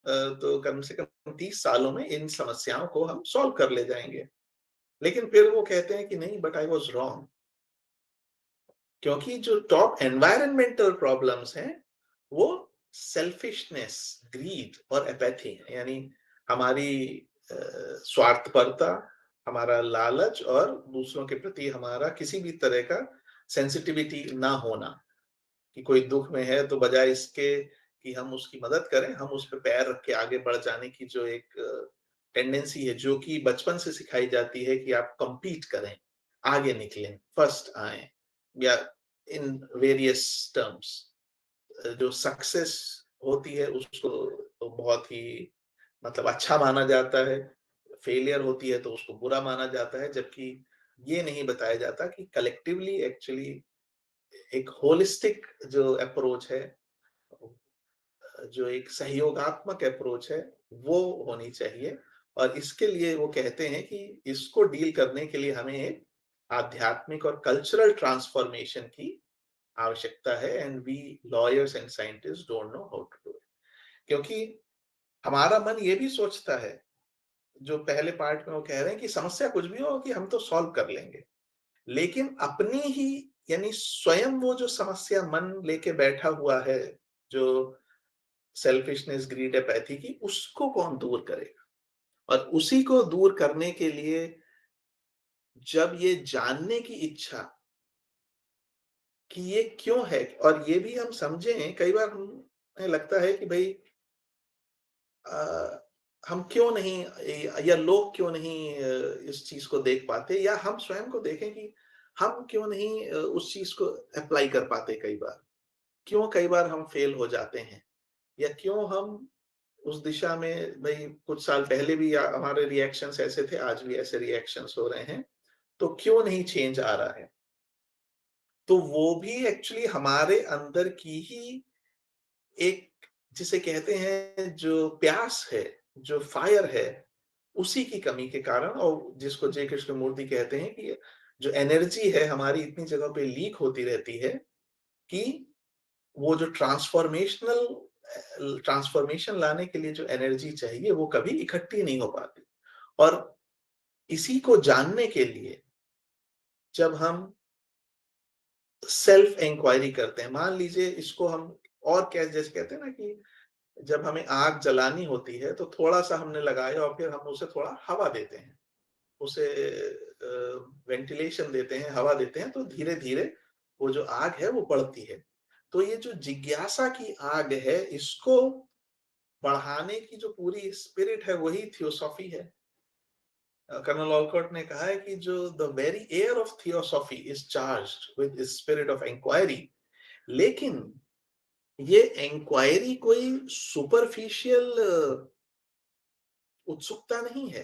तो कम से कम 30 सालों में इन समस्याओं को हम सॉल्व कर ले जाएँगे। लेकिन फिर वो कहते हैं कि नहीं, बट आई वाज़ रॉन्ग, क्योंकि जो टॉप एनवायरनमेंटल प्रॉब्लम्स हैं, वो सेल्फिशनेस, ग्रीड और एपैथी है। यानी हमारी अ, स्वार्थपरता, हमारा लालच और दूसरों के प्रति हमारा किसी भी तरह का सेंसिटिविटी ना होना। कि कोई दुःख में है तो बजाय इसके कि हम उसकी मदद करें, हम उस पे पैर रख के आगे बढ़ जाने की जो एक टेंडेंसी है, जो कि बचपन से सिखाई जाती है कि आप कॉम्पीट करें, आगे निकलें, फर्स्ट आएँ या इन वेरियस टर्म्स। जो सक्सेस होती है उसको तो बहुत ही मतलब अच्छा माना जाता है, फेलियर होती है तो उसको बुरा माना जाता है, जबकि ये नहीं बताया जाता कि कलेक्टिवली एक्चुअली एक होलिस्टिक जो अप्रोच है, जो एक सहयोगात्मक अप्रोच है, वो होनी चाहिए। और इसके लिए वो कहते हैं कि इसको डील करने के लिए हमें एक आध्यात्मिक और कल्चरल ट्रांसफॉर्मेशन की आवश्यकता है, and we lawyers and scientist don't know how to do it. क्योंकि हमारा मन ये भी सोचता है, जो पहले पार्ट में वो कह रहे हैं कि समस्या कुछ भी हो कि हम तो सॉल्व कर लेंगे। लेकिन अपनी ही यानी स्वयं वो जो समस्या मन लेके बैठा हुआ है, जो सेल्फिशनेस, ग्रीड, एपैथी की, उसको कौन दूर करेगा? और उसी को दूर करने के लिए जब ये जानने की इच्छा कि ये क्यों है, और ये भी हम समझें, कई बार हमें लगता है कि भई अ, हम क्यों नहीं या लोग क्यों नहीं इस चीज़ को देख पाते, या हम स्वयं को देखें कि हम क्यों नहीं उस चीज़ को अप्लाई कर पाते कई बार? क्यों कई बार हम फेल हो जाते हैं? या क्यों हम उस दिशा में, भई कुछ साल पहले भी हमारे रिएक्शंस ऐसे थे, आज भी ऐसे रिएक्शंस हो रहे हैं, तो क्यों नहीं चेंज आ रहा है? तो वो भी एक्चुअली हमारे अंदर की ही एक, जिसे कहते हैं जो प्यास है, जो फायर है, उसी की कमी के कारण, और जिसको जे कृष्णमूर्ति कहते हैं कि जो एनर्जी है हमारी इतनी जगह पे लीक होती रहती है कि वो जो ट्रांसफॉर्मेशन लाने के लिए जो एनर्जी चाहिए वो कभी इकट्ठी नहीं हो पाती। और इसी को जानने के लिए जब हम सेल्फ इंक्वायरी करते हैं, मान लीजिए इसको हम और क्या, जैसे कहते हैं ना कि जब हमें आग जलानी होती है तो थोड़ा-सा हमने लगाया और फिर हम उसे थोड़ा हवा देते हैं। उसे वेंटिलेशन देते हैं, हवा देते हैं, तो धीरे-धीरे वो जो आग है वो बढ़ती है। तो ये जो जिज्ञासा की आग है, इसको बढ़ाने की जो पूरी स्पिरिट है वही थियोसॉफी है। कर्नल ओलकॉट ने कहा है कि जो the very air of theosophy is charged with spirit of inquiry. लेकिन ये इंक्वायरी कोई सुपरफिशियल उत्सुकता नहीं है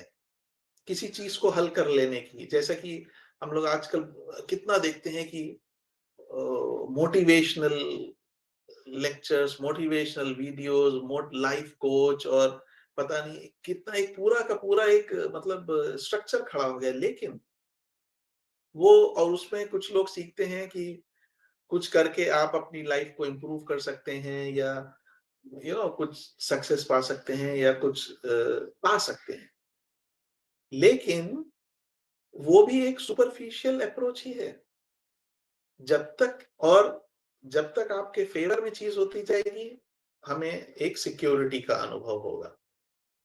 किसी चीज को हल कर लेने की। जैसा कि हम लोग आजकल कितना देखते हैं कि motivational lectures, motivational videos, life coach, और पता नहीं कितना एक पूरा का पूरा एक मतलब स्ट्रक्चर खड़ा हो गया। लेकिन वो, और उसमें कुछ लोग सीखते हैं कि कुछ करके आप अपनी लाइफ को इम्प्रूव कर सकते हैं, या कुछ सक्सेस पा सकते हैं, या कुछ पा सकते हैं। लेकिन वो भी एक सुपरफिशियल अप्रोच ही है। जब तक और जब तक आपके फेवर में चीज होती जाएगी, हमें एक सिक्योरिटी का अनुभव होगा।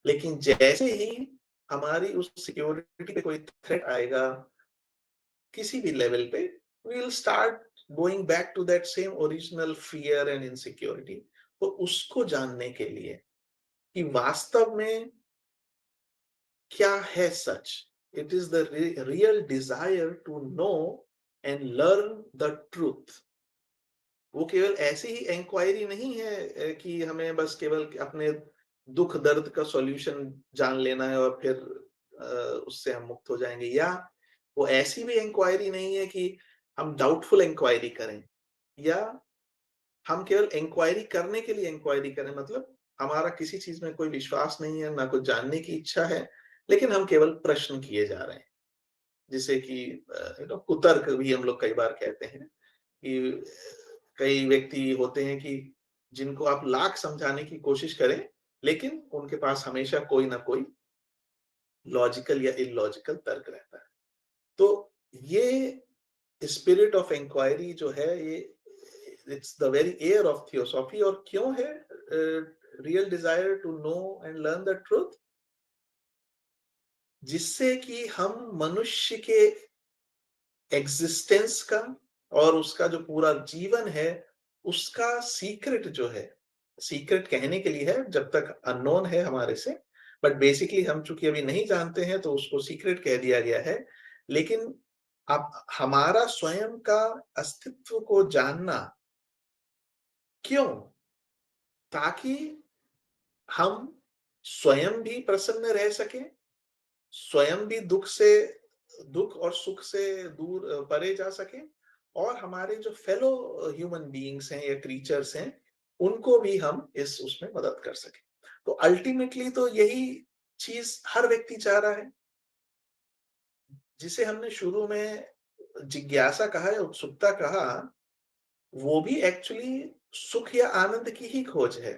लेकिन जैसे ही हमारी उस सिक्योरिटी पे कोई थ्रेट आएगा किसी भी लेवल पे, we will start going back to that same original fear and insecurity. तो उसको जानने के लिए कि वास्तव में क्या है सच, it is the real desire to know and learn the truth. वो केवल ऐसी ही इंक्वायरी नहीं है कि हमें बस केवल अपने दुख दर्द का सॉल्यूशन जान लेना है और फिर उससे हम मुक्त हो जाएंगे। या वो ऐसी भी इंक्वायरी नहीं है कि हम डाउटफुल इंक्वायरी करें, या हम केवल इंक्वायरी करने के लिए इंक्वायरी करें, मतलब हमारा किसी चीज में कोई विश्वास नहीं है, ना कुछ जानने की इच्छा है, लेकिन हम केवल प्रश्न किए जा रहे हैं। जिसे कि कुतर्क भी हम लोग कई बार कहते हैं कि कई व्यक्ति होते हैं कि जिनको आप लाख समझाने की कोशिश करें, लेकिन उनके पास हमेशा कोई ना कोई लॉजिकल या इलॉजिकल तर्क रहता है। तो ये स्पिरिट ऑफ इंक्वायरी जो है, ये it's the very air of theosophy. और क्यों है real desire to know and learn the truth? जिससे कि हम मनुष्य के एग्जिस्टेंस का और उसका जो पूरा जीवन है, उसका सीक्रेट जो है, सीक्रेट कहने के लिए है जब तक अननोन है हमारे से, बट बेसिकली हम चूंकि अभी नहीं जानते हैं तो उसको सीक्रेट कह दिया गया है। लेकिन अब हमारा स्वयं का अस्तित्व को जानना क्यों? ताकि हम स्वयं भी प्रसन्न रह सकें, स्वयं भी दुख और सुख से दूर परे जा सकें, और हमारे जो फेलो ह्यूमन बीइंग्स हैं या क्रीचर्स हैं, उनको भी हम इस उसमें मदद कर सकें। तो अल्टीमेटली तो यही चीज हर व्यक्ति चाह रहा है। जिसे हमने शुरू में जिज्ञासा कहा या उत्सुकता कहा, वो भी एक्चुअली सुख या आनंद की ही खोज है।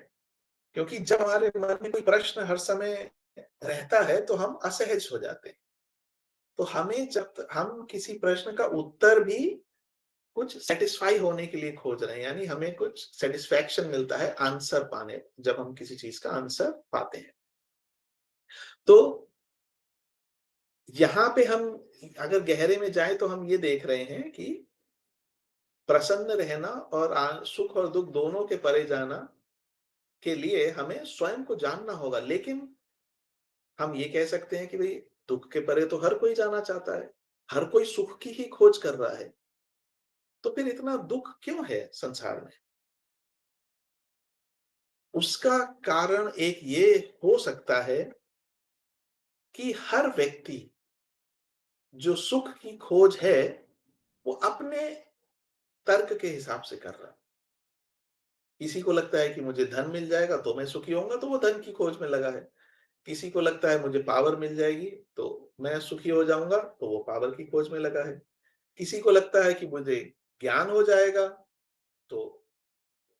क्योंकि जब हमारे मन में कोई प्रश्न हर समय रहता है तो हम असहज हो जाते हैं। तो हमें जब हम किसी प्रश्न का उत्तर भी कुछ सैटिस्फाई होने के लिए खोज रहे हैं, यानी हमें कुछ सैटिस्फैक्शन मिलता है आंसर पाने, जब हम किसी चीज का आंसर पाते हैं। तो यहाँ पे हम अगर गहरे में जाए तो हम ये देख रहे हैं कि प्रसन्न रहना और सुख और दुख दोनों के परे जाना के लिए हमें स्वयं को जानना होगा। लेकिन हम ये कह सकते हैं कि भाई, दुख के परे तो हर कोई जाना चाहता है, हर कोई सुख की ही खोज कर रहा है। तो फिर इतना दुख क्यों है संसार में? उसका कारण एक ये हो सकता है कि हर व्यक्ति जो सुख की खोज है, वो अपने तर्क के हिसाब से कर रहा है। किसी को लगता है कि मुझे धन मिल जाएगा तो मैं सुखी होऊँगा, तो वो धन की खोज में लगा है। किसी को लगता है मुझे पावर मिल जाएगी तो मैं सुखी हो जाऊँगा, तो वो पावर की खोज में लगा है। किसी को लगता है कि मुझे ज्ञान हो जाएगा, तो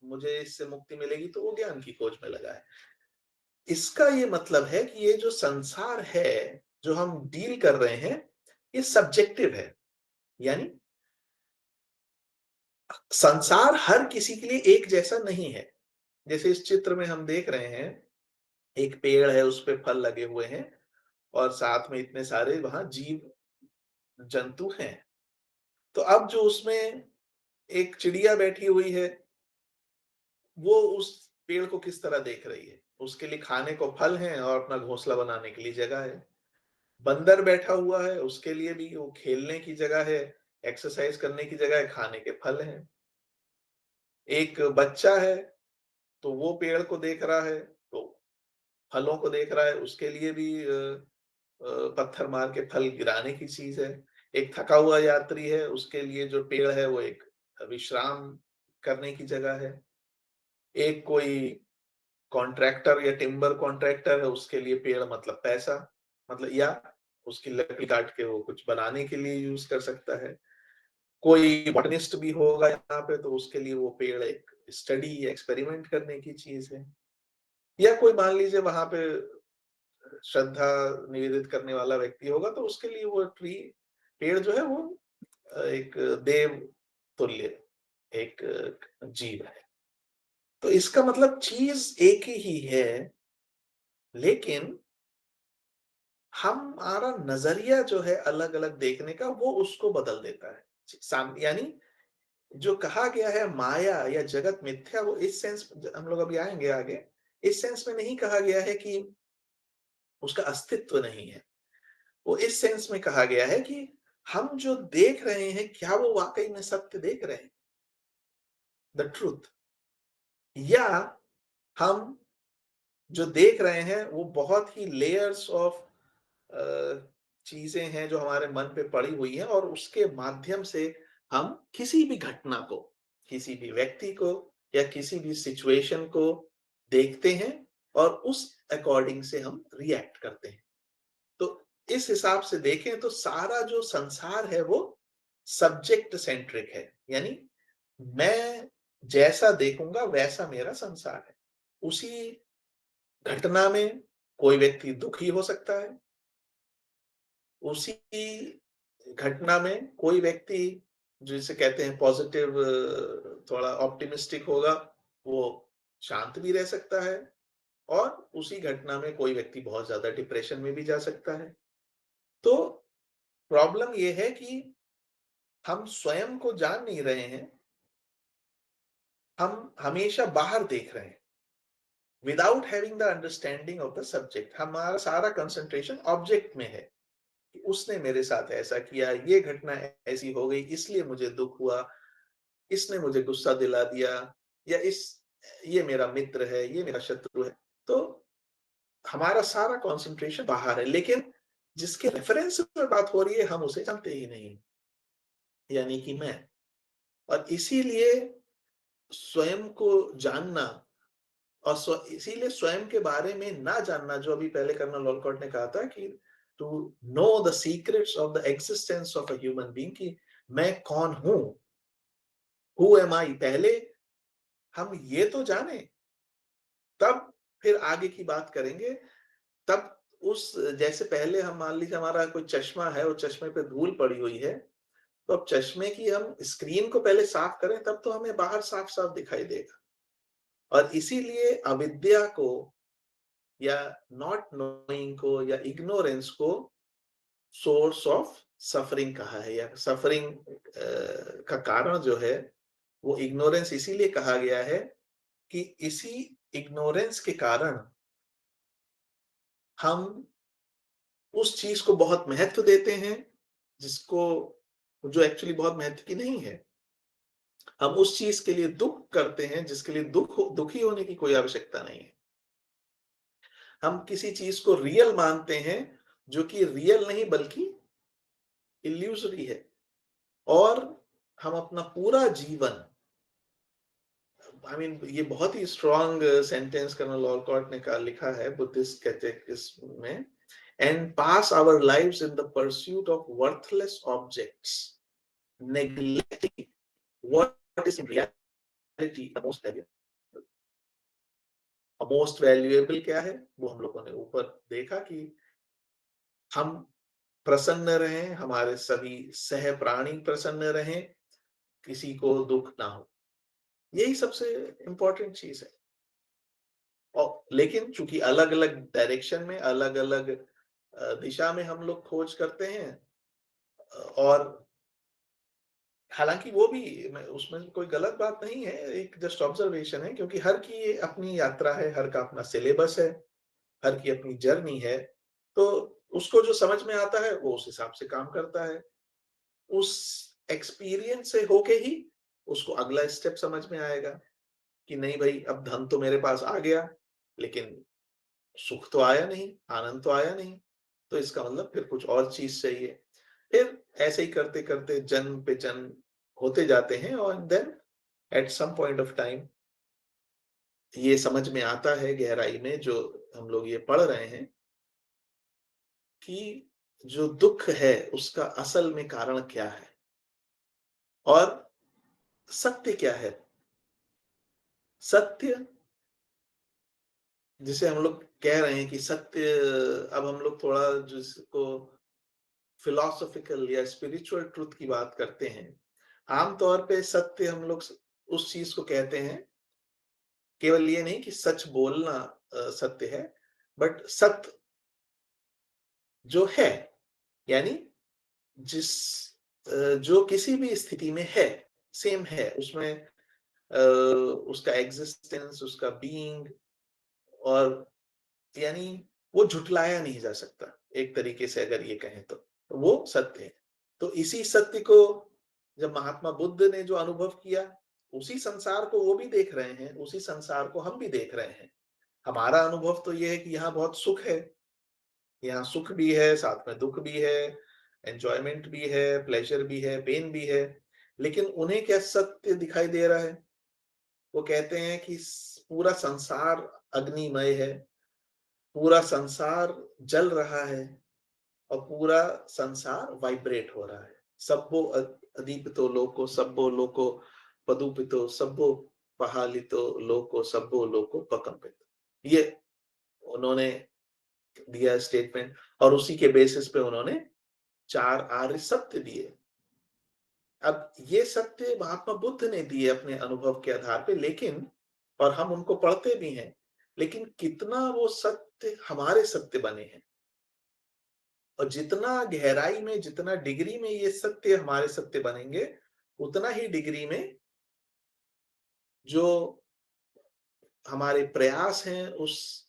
मुझे इससे मुक्ति मिलेगी, तो वो ज्ञान की खोज में लगा है। इसका ये मतलब है कि ये जो संसार है, जो हम डील कर रहे हैं, ये सब्जेक्टिव है। यानी संसार हर किसी के लिए एक जैसा नहीं है। जैसे इस चित्र में हम देख रहे हैं, एक पेड़ है, उसपे फल लगे हुए हैं और साथ में इतने सारे वहाँ जीव जंतु हैं। तो अब जो उसमें एक चिड़िया बैठी हुई है, वो उस पेड़ को किस तरह देख रही है? उसके लिए खाने को फल हैं और अपना घोंसला बनाने के लिए जगह है। बंदर बैठा हुआ है, उसके लिए भी वो खेलने की जगह है, एक्सरसाइज करने की जगह है, खाने के फल हैं। एक बच्चा है, तो वो पेड़ को देख रहा है, तो फलों को देख रहा है, उसके लिए भी पत्थर मार के फल गिराने की चीज़ है। एक थका हुआ यात्री है, उसके लिए जो पेड़ है वो एक विश्राम करने की जगह है। एक कोई कॉन्ट्रैक्टर या टिम्बर कॉन्ट्रैक्टर है, उसके लिए पेड़ मतलब पैसा, मतलब या उसकी लकड़ी काट के वो कुछ बनाने के लिए यूज़ कर सकता है। कोई बॉटनिस्ट भी होगा यहाँ पे, तो उसके लिए वो पेड़ एक स्टडी या एक्सपेरिमेंट करने की चीज़ है। या कोई मान लीजिए वहाँ पे श्रद्धा निवेदित करने वाला व्यक्ति होगा, तो उसके लिए वो पेड़ जो है वो एक देव तुल्य एक जीव है। तो इसका मतलब चीज़ एक ही है, लेकिन हमारा नज़रिया जो है अलग-अलग देखने का, वो उसको बदल देता है। यानी जो कहा गया है माया या जगत मिथ्या, वो इस सेंस हम लोग अभी आएँगे आगे, इस सेंस में नहीं कहा गया है कि उसका अस्तित्व नहीं है। वो इस सेंस में कहा गया है कि हम जो देख रहे हैं, क्या वो वाक़ई में सत्य देख रहे हैं? The truth. या हम जो देख रहे हैं वो बहुत ही लेयर्स ऑफ अ, चीज़ें हैं जो हमारे मन पे पड़ी हुई हैं, और उसके माध्यम से हम किसी भी घटना को, किसी भी व्यक्ति को या किसी भी सिचुएशन को देखते हैं और उस अकॉर्डिंग से हम रिएक्ट करते हैं। तो इस हिसाब से देखें तो सारा जो संसार है वो सब्जेक्ट सेंट्रिक है। यानी मैं जैसा देखूँगा वैसा मेरा संसार है। उसी घटना में कोई व्यक्ति दुखी हो सकता है, उसी घटना में कोई व्यक्ति जिसे कहते हैं पॉजिटिव थोड़ा ऑप्टिमिस्टिक होगा, वो शांत भी रह सकता है और उसी घटना में कोई व्यक्ति बहुत ज़्यादा डिप्रेशन में भी जा सकता है। तो प्रॉब्लम ये है कि हम स्वयं को जान नहीं रहे हैं, हम हमेशा बाहर देख रहे हैं। Without having the understanding of the subject हमारा सारा कंसंट्रेशन ऑब्जेक्ट में है कि उसने मेरे साथ ऐसा किया, ये घटना ऐसी हो गई इसलिए मुझे दुःख हुआ, इसने मुझे गुस्सा दिला दिया या इस ये मेरा मित्र है, ये मेरा शत्रु है। तो हमारा सारा कंसंट्रेशन बाहर है, लेकिन जिसके रेफरेंस में बात हो रही है हम उसे जानते ही नहीं, यानी कि मैं। और इसीलिए स्वयं को जानना और इसीलिए स्वयं के बारे में ना जानना, जो अभी पहले कर्नल वॉलकॉट ने कहा था कि to know the secrets of the existence of a human being, कि मैं कौन हूं, हु एम आई, पहले हम ये तो जाने, तब फिर आगे की बात करेंगे। तब उस जैसे पहले हम मान लीजिए हमारा कोई चश्मा है और चश्मे पे धूल पड़ी हुई है, तो अब चश्मे की हम स्क्रीन को पहले साफ करें तब तो हमें बाहर साफ-साफ दिखाई देगा। और इसीलिए अविद्या को या नॉट नोइंग को या इग्नोरेंस को सोर्स ऑफ सफरिंग कहा है, या सफरिंग का कारण जो है वो इग्नोरेंस इसीलिए कहा गया है कि इसी इग्नोरेंस के कारण हम उस चीज को बहुत महत्व देते हैं जिसको जो एक्चुअली बहुत महत्व की नहीं है। हम उस चीज के लिए दुःख करते हैं जिसके लिए दुखी होने की कोई आवश्यकता नहीं है। हम किसी चीज को रियल मानते हैं जो कि रियल नहीं बल्कि इल्यूजरी है। और हम अपना पूरा जीवन, आई मीन ये बहुत ही स्ट्रॉन्ग सेंटेंस कर्नल वॉलकॉट ने का लिखा है बुद्धिस्ट कैटेकिज्म में, and pass our lives in the pursuit of worthless objects, neglecting what is in reality the most valuable. Most valuable क्या है वो हम लोगों ने ऊपर देखा कि हम प्रसन्न रहें, हमारे सभी सह प्राणी प्रसन्न रहें, किसी को दुख ना हो, यही सबसे इंपॉर्टेंट चीज है। और लेकिन चूंकि अलग अलग डायरेक्शन में अलग अलग दिशा में हम लोग खोज करते हैं, और हालांकि वो भी उसमें कोई गलत बात नहीं है, एक जस्ट ऑब्जर्वेशन है, क्योंकि हर की अपनी यात्रा है, हर का अपना सिलेबस है, हर की अपनी जर्नी है। तो उसको जो समझ में आता है वो उस हिसाब से काम करता है, उस एक्सपीरियंस से होके ही उसको अगला स्टेप समझ में आएगा कि नहीं भाई अब धन तो मेरे पास आ गया, लेकिन सुख तो आया नहीं, आनंद तो आया नहीं, तो इसका मतलब फिर कुछ और चीज चाहिए। फिर ऐसे ही करते करते जन्म पे जन्म होते जाते हैं, और then at some point of time ये समझ में आता है गहराई में, जो हम लोग ये पढ़ रहे हैं, कि जो दुख है उसका असल में कारण क्या है और सत्य क्या है। सत्य जिसे हम लोग कह रहे हैं कि सत्य, अब हम लोग थोड़ा जिसको फिलोसॉफिकल या स्पिरिचुअल ट्रुथ की बात करते हैं, आमतौर पे सत्य हम लोग उस चीज को कहते हैं, केवल ये नहीं कि सच बोलना सत्य है, बट सत्य जो है, यानी जिस जो किसी भी स्थिति में है, सेम है उसमें, उसका एग्जिस्टेंस, उसका बीइंग, और यानी वो झुटलाया नहीं जा सकता, एक तरीके से अगर ये कहें तो वो सत्य है। तो इसी सत्य को जब महात्मा बुद्ध ने जो अनुभव किया, उसी संसार को वो भी देख रहे हैं, उसी संसार को हम भी देख रहे हैं। हमारा अनुभव तो ये है कि यहाँ बहुत सुख है, यहाँ सुख भी है, साथ में दुख भी है, एन्जॉयमेंट भी है, प्लेज़र भी है, पेन भी है। लेकिन उन्हें क्या सत्य दिखाई दे रहा है? वो कहते हैं कि पूरा संसार अग्निमय है, पूरा संसार जल रहा है और पूरा संसार वाइब्रेट हो रहा है। सब्बो अदीपितो लोको सब्बो लोको पदुपितो सब्बो पहालितो लोको सब्बो लोको प्रकम्पित। ये उन्होंने दिया स्टेटमेंट और उसी के बेसिस पे उन्होंने 4 आर्य सत्य दिए। अब ये सत्य महात्मा बुद्ध ने दिए अपने अनुभव के आधार पे, लेकिन और हम उनको पढ़ते भी हैं, लेकिन कितना वो सत्य हमारे सत्य बने हैं और जितना गहराई में, जितना डिग्री में ये सत्य हमारे सत्य बनेंगे, उतना ही डिग्री में जो हमारे प्रयास हैं उस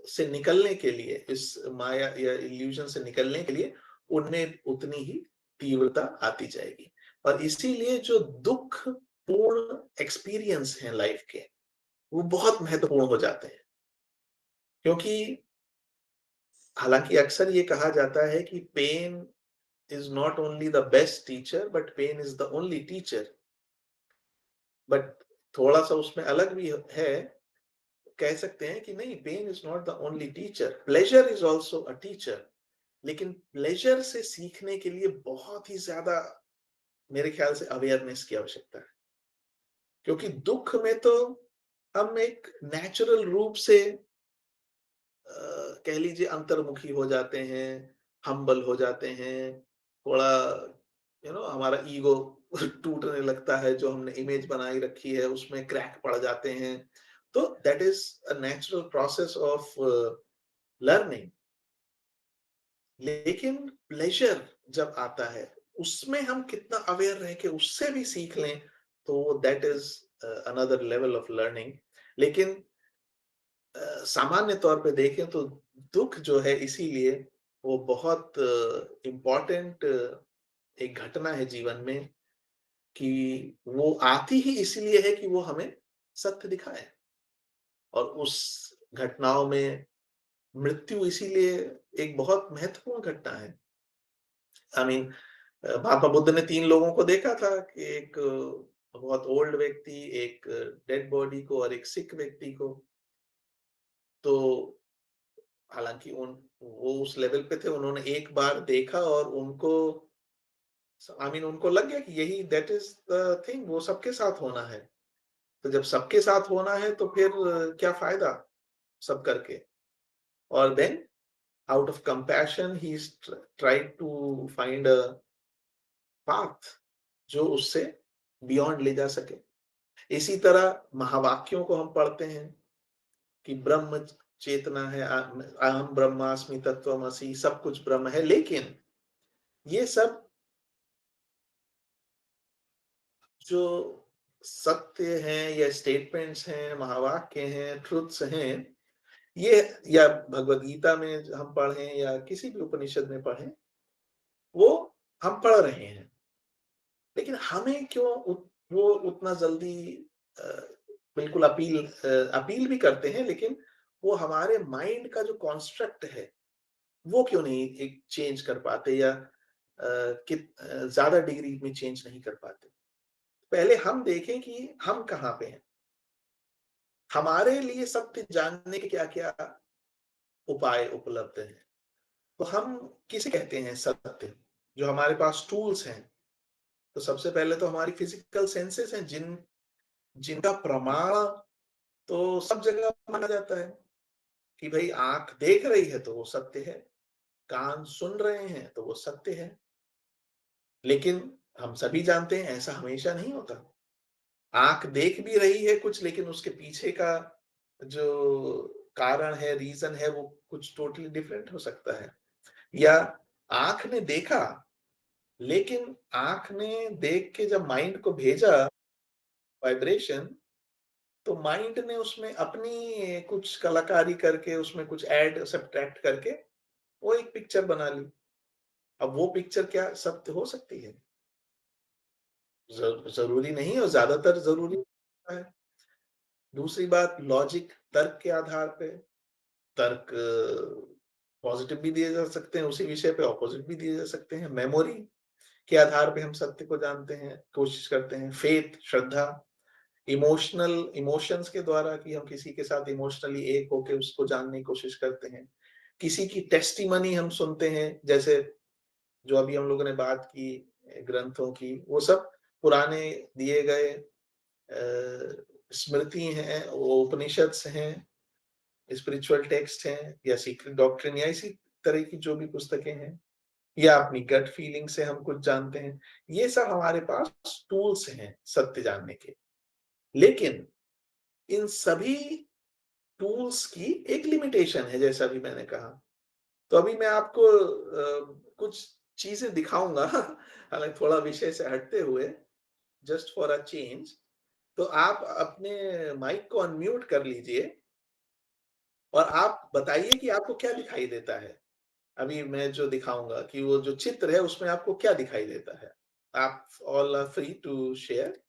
से निकलने के लिए, इस माया या इल्यूजन से निकलने के लिए, उनमें उतनी ही तीव्रता आती जाएगी। और इसीलिए जो दुःखपूर्ण एक्सपीरियंस हैं लाइफ के, वो बहुत महत्वपूर्ण हो जाते हैं। क्योंकि हालाँकि अक्सर ये कहा जाता है कि pain is not only the best teacher, but pain is the only teacher. But थोड़ा-सा उसमें अलग भी है, कह सकते हैं कि नहीं, pain is not the only teacher, pleasure is also a teacher. लेकिन प्लेजर से सीखने के लिए बहुत ही ज्यादा मेरे ख्याल से अवेयरनेस की आवश्यकता है, क्योंकि दुख में तो हम एक नेचुरल रूप से कह लीजिए अंतर्मुखी हो जाते हैं, हम्बल हो जाते हैं, थोड़ा हमारा ईगो टूटने लगता है, जो हमने इमेज बनाई रखी है उसमें क्रैक पड़ जाते हैं। तो that is a natural process of learning. लेकिन प्लेजर जब आता है, उसमें हम कितना अवेयर रह के उससे भी सीख लें, तो that is another level of learning. लेकिन सामान्य तौर पे देखें तो दुःख जो है, इसीलिए वो बहुत इम्पोर्टेंट एक घटना है जीवन में, कि वो आती ही इसलिए है कि वो हमें सत्य दिखाए। और उस घटनाओं में मृत्यु इसीलिए एक बहुत महत्वपूर्ण घटना है। आई मीन महात्मा बुद्ध ने 3 लोगों को देखा था कि एक बहुत ओल्ड व्यक्ति, एक डेड बॉडी को और एक सिक व्यक्ति को। तो हालाँकि उन वो उस लेवल पे थे, उन्होंने एक बार देखा और उनको आई मीन उनको लग गया कि यही दैट इज़ द थिंग, वो सबके साथ होना है। तो जब सबके साथ होना है तो फिर क्या फ़ायदा सब करके? और then out of compassion he is tried to find a path जो उससे बियॉन्ड ले जा सके। इसी तरह महावाक्यों को हम पढ़ते हैं कि ब्रह्म चेतना है, अहम ब्रह्मास्मि तत्त्वमसि, सब कुछ ब्रह्म है। लेकिन ये सब जो सत्य हैं या स्टेटमेंट्स हैं, महावाक्य हैं, ट्रुथ्स हैं, ये या भगवद गीता में हम पढ़ें या किसी भी उपनिषद में पढ़ें, वो हम पढ़ रहे हैं। लेकिन हमें क्यों वो उतना जल्दी अ, बिल्कुल अपील भी करते हैं, लेकिन वो हमारे माइंड का जो कॉन्स्ट्रक्ट है, वो क्यों नहीं एक चेंज कर पाते, या ज़्यादा डिग्री में चेंज नहीं कर पाते? पहले हम देखें कि हम कहाँ पे हैं। हमारे लिए सत्य जानने के क्या-क्या उपाय उपलब्ध हैं। तो हम किसे कहते हैं सत्य? जो हमारे पास टूल्स हैं। तो सबसे पहले तो हमारी फिजिकल सेंसेस हैं, जिनका प्रमाण तो सब जगह माना जाता है कि भई आँख देख रही है तो वो सत्य है, कान सुन रहे हैं तो वो सत्य है। लेकिन हम सभी जानते हैं ऐसा हमेशा नहीं होता। आँख देख भी रही है कुछ, लेकिन उसके पीछे का जो कारण है, रीज़न है, वो कुछ टोटली डिफरेंट हो सकता है। या आँख ने देखा, लेकिन आँख ने देख के जब माइंड को भेजा वाइब्रेशन, तो माइंड ने उसमें अपनी कुछ कलाकारी करके, उसमें कुछ ऐड सब्ट्रैक्ट करके वो एक पिक्चर बना ली। अब वो पिक्चर क्या सत्य हो सकती है? ज़रूरी नहीं, और ज़्यादातर ज़रूरी है। दूसरी बात, लॉजिक, तर्क के आधार पे, तर्क पॉजिटिव भी दिए जा सकते हैं उसी विषय पे, ऑपोजिट भी दिए जा सकते हैं। मेमोरी के आधार पे हम सत्य को जानते हैं, कोशिश करते हैं। फेथ, श्रद्धा, इमोशंस के द्वारा, कि हम किसी के साथ इमोशनली एक होके उसको जानने की कोशिश करते हैं। किसी की टेस्टिमनी हम सुनते हैं, जैसे जो अभी हम लोगों ने बात की ग्रंथों की, वो सब पुराने दिए गए स्मृति हैं, वो उपनिषद्स हैं, स्पिरिचुअल टेक्स्ट हैं या सीक्रेट डॉक्ट्रिन या इसी तरह की जो भी पुस्तकें हैं, या अपनी गट फीलिंग से हम कुछ जानते हैं, ये सब हमारे पास टूल्स हैं सत्य जानने के। लेकिन इन सभी टूल्स की एक लिमिटेशन है, जैसा अभी मैंने कहा। तो अभी मैं आपको कुछ चीजें दिखाऊंगा हालांकि थोड़ा विषय से हटते हुए, जस्ट फॉर अ चेंज। तो आप अपने माइक को अनम्यूट कर लीजिए और आप बताइए कि आपको क्या दिखाई देता है। अभी मैं जो दिखाऊंगा कि वो जो चित्र है उसमें आपको क्या दिखाई देता है। आप all are free to share.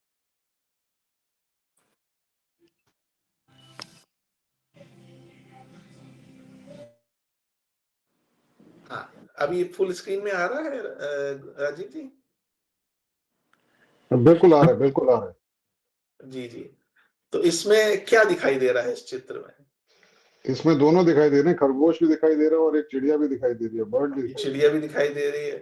हाँ, अभी फुल स्क्रीन में आ रहा है राजीव जी? बिल्कुल आ रहा है, बिल्कुल आ रहा है। जी जी। तो इसमें क्या दिखाई दे रहा है इस चित्र में? इसमें दोनों दिखाई दे रहे हैं, खरगोश भी दिखाई दे रहा है और एक चिड़िया भी दिखाई दे रही है, बर्ड भी ये दिखाई दे चिड़िया भी दिखाई दे रही है।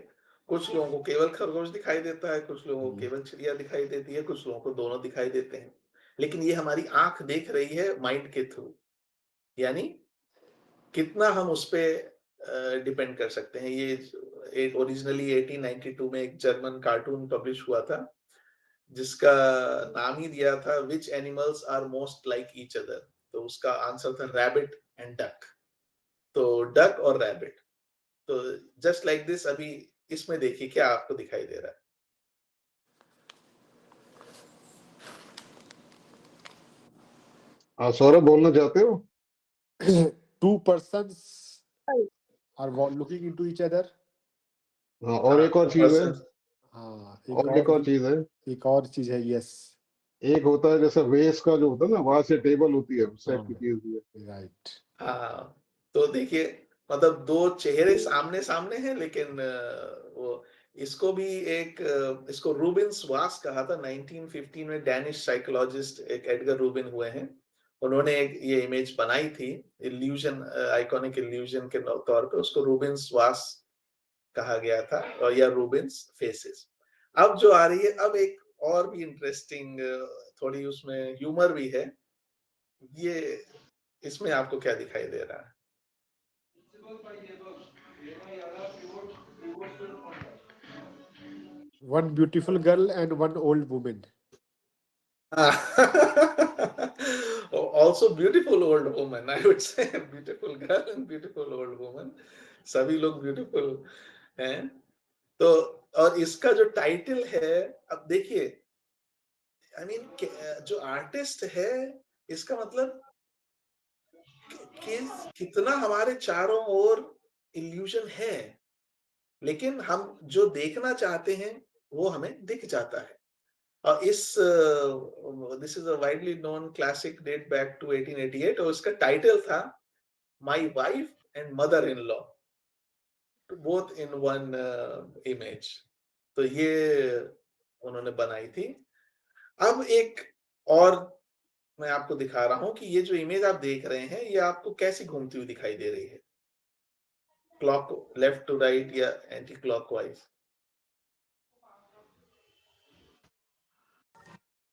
कुछ लोगों को केवल खरगोश दिखाई देता है, कुछ लोगों को रही है। केवल चिड़िया दिखाई देती है, कुछ लोगों को दोनों दिखाई देते हैं। लेकिन ये हमारी आंख देख रही है माइंड के थ्रू। यानी कितना हम उस पे डिपेंड कर सकते हैं। ये एक ओरिजिनली 1892 में एक जर्मन कार्टून पब्लिश हुआ था, जिसका नाम ही दिया था which animals are most like each other. तो उसका आंसर था रैबिट एंड डक। तो डक और रैबिट। तो जस्ट लाइक दिस, अभी इसमें देखिए क्या आपको दिखाई दे रहा है। सौरभ बोलना चाहते हो? Two persons are looking into each other. हाँ, और एक और चीज है। हाँ, और एक और चीज है। एक और चीज है, यस। एक होता है जैसे वेस का जो होता है ना, वहां से टेबल होती है, उस टाइप की चीज भी है। राइट। हाँ, तो देखिए, मतलब दो चेहरे सामने सामने हैं, लेकिन वो इसको भी एक इसको रूबिन्स वास कहा था 1915 में। डैनिश साइकोलॉजिस्ट एक एडगर रूबिन हुए हैं, उन्होंने एक ये इमेज बनाई थी इल्यूजन, आइकॉनिक इल्यूजन के तौर पे उसको रूबिन्स वास कहा गया था, और या रूबिन्स फेसेस। अब जो आ रही है, अब एक और भी इंटरेस्टिंग, थोड़ी उसमें ह्यूमर भी है। ये इसमें आपको क्या दिखाई दे रहा है? One beautiful girl and one old woman. Also beautiful old woman, I would say beautiful girl and beautiful old woman, सभी लोग beautiful हैं। तो और इसका जो टाइटल है, अब देखिए, आई मीन जो आर्टिस्ट है, इसका मतलब कि कितना हमारे चारों ओर इल्यूजन है, लेकिन हम जो देखना चाहते हैं वो हमें दिख जाता है। This is a widely known classic, date back to 1888, और इसका टाइटल था my wife and mother in law both in one image. तो ये उन्होंने बनाई थी। अब एक और मैं आपको दिखा रहा हूं कि ये जो इमेज आप देख रहे हैं, ये आपको कैसी घूमती हुई दिखाई दे रही है, क्लॉक लेफ्ट टू राइट या anti clockwise?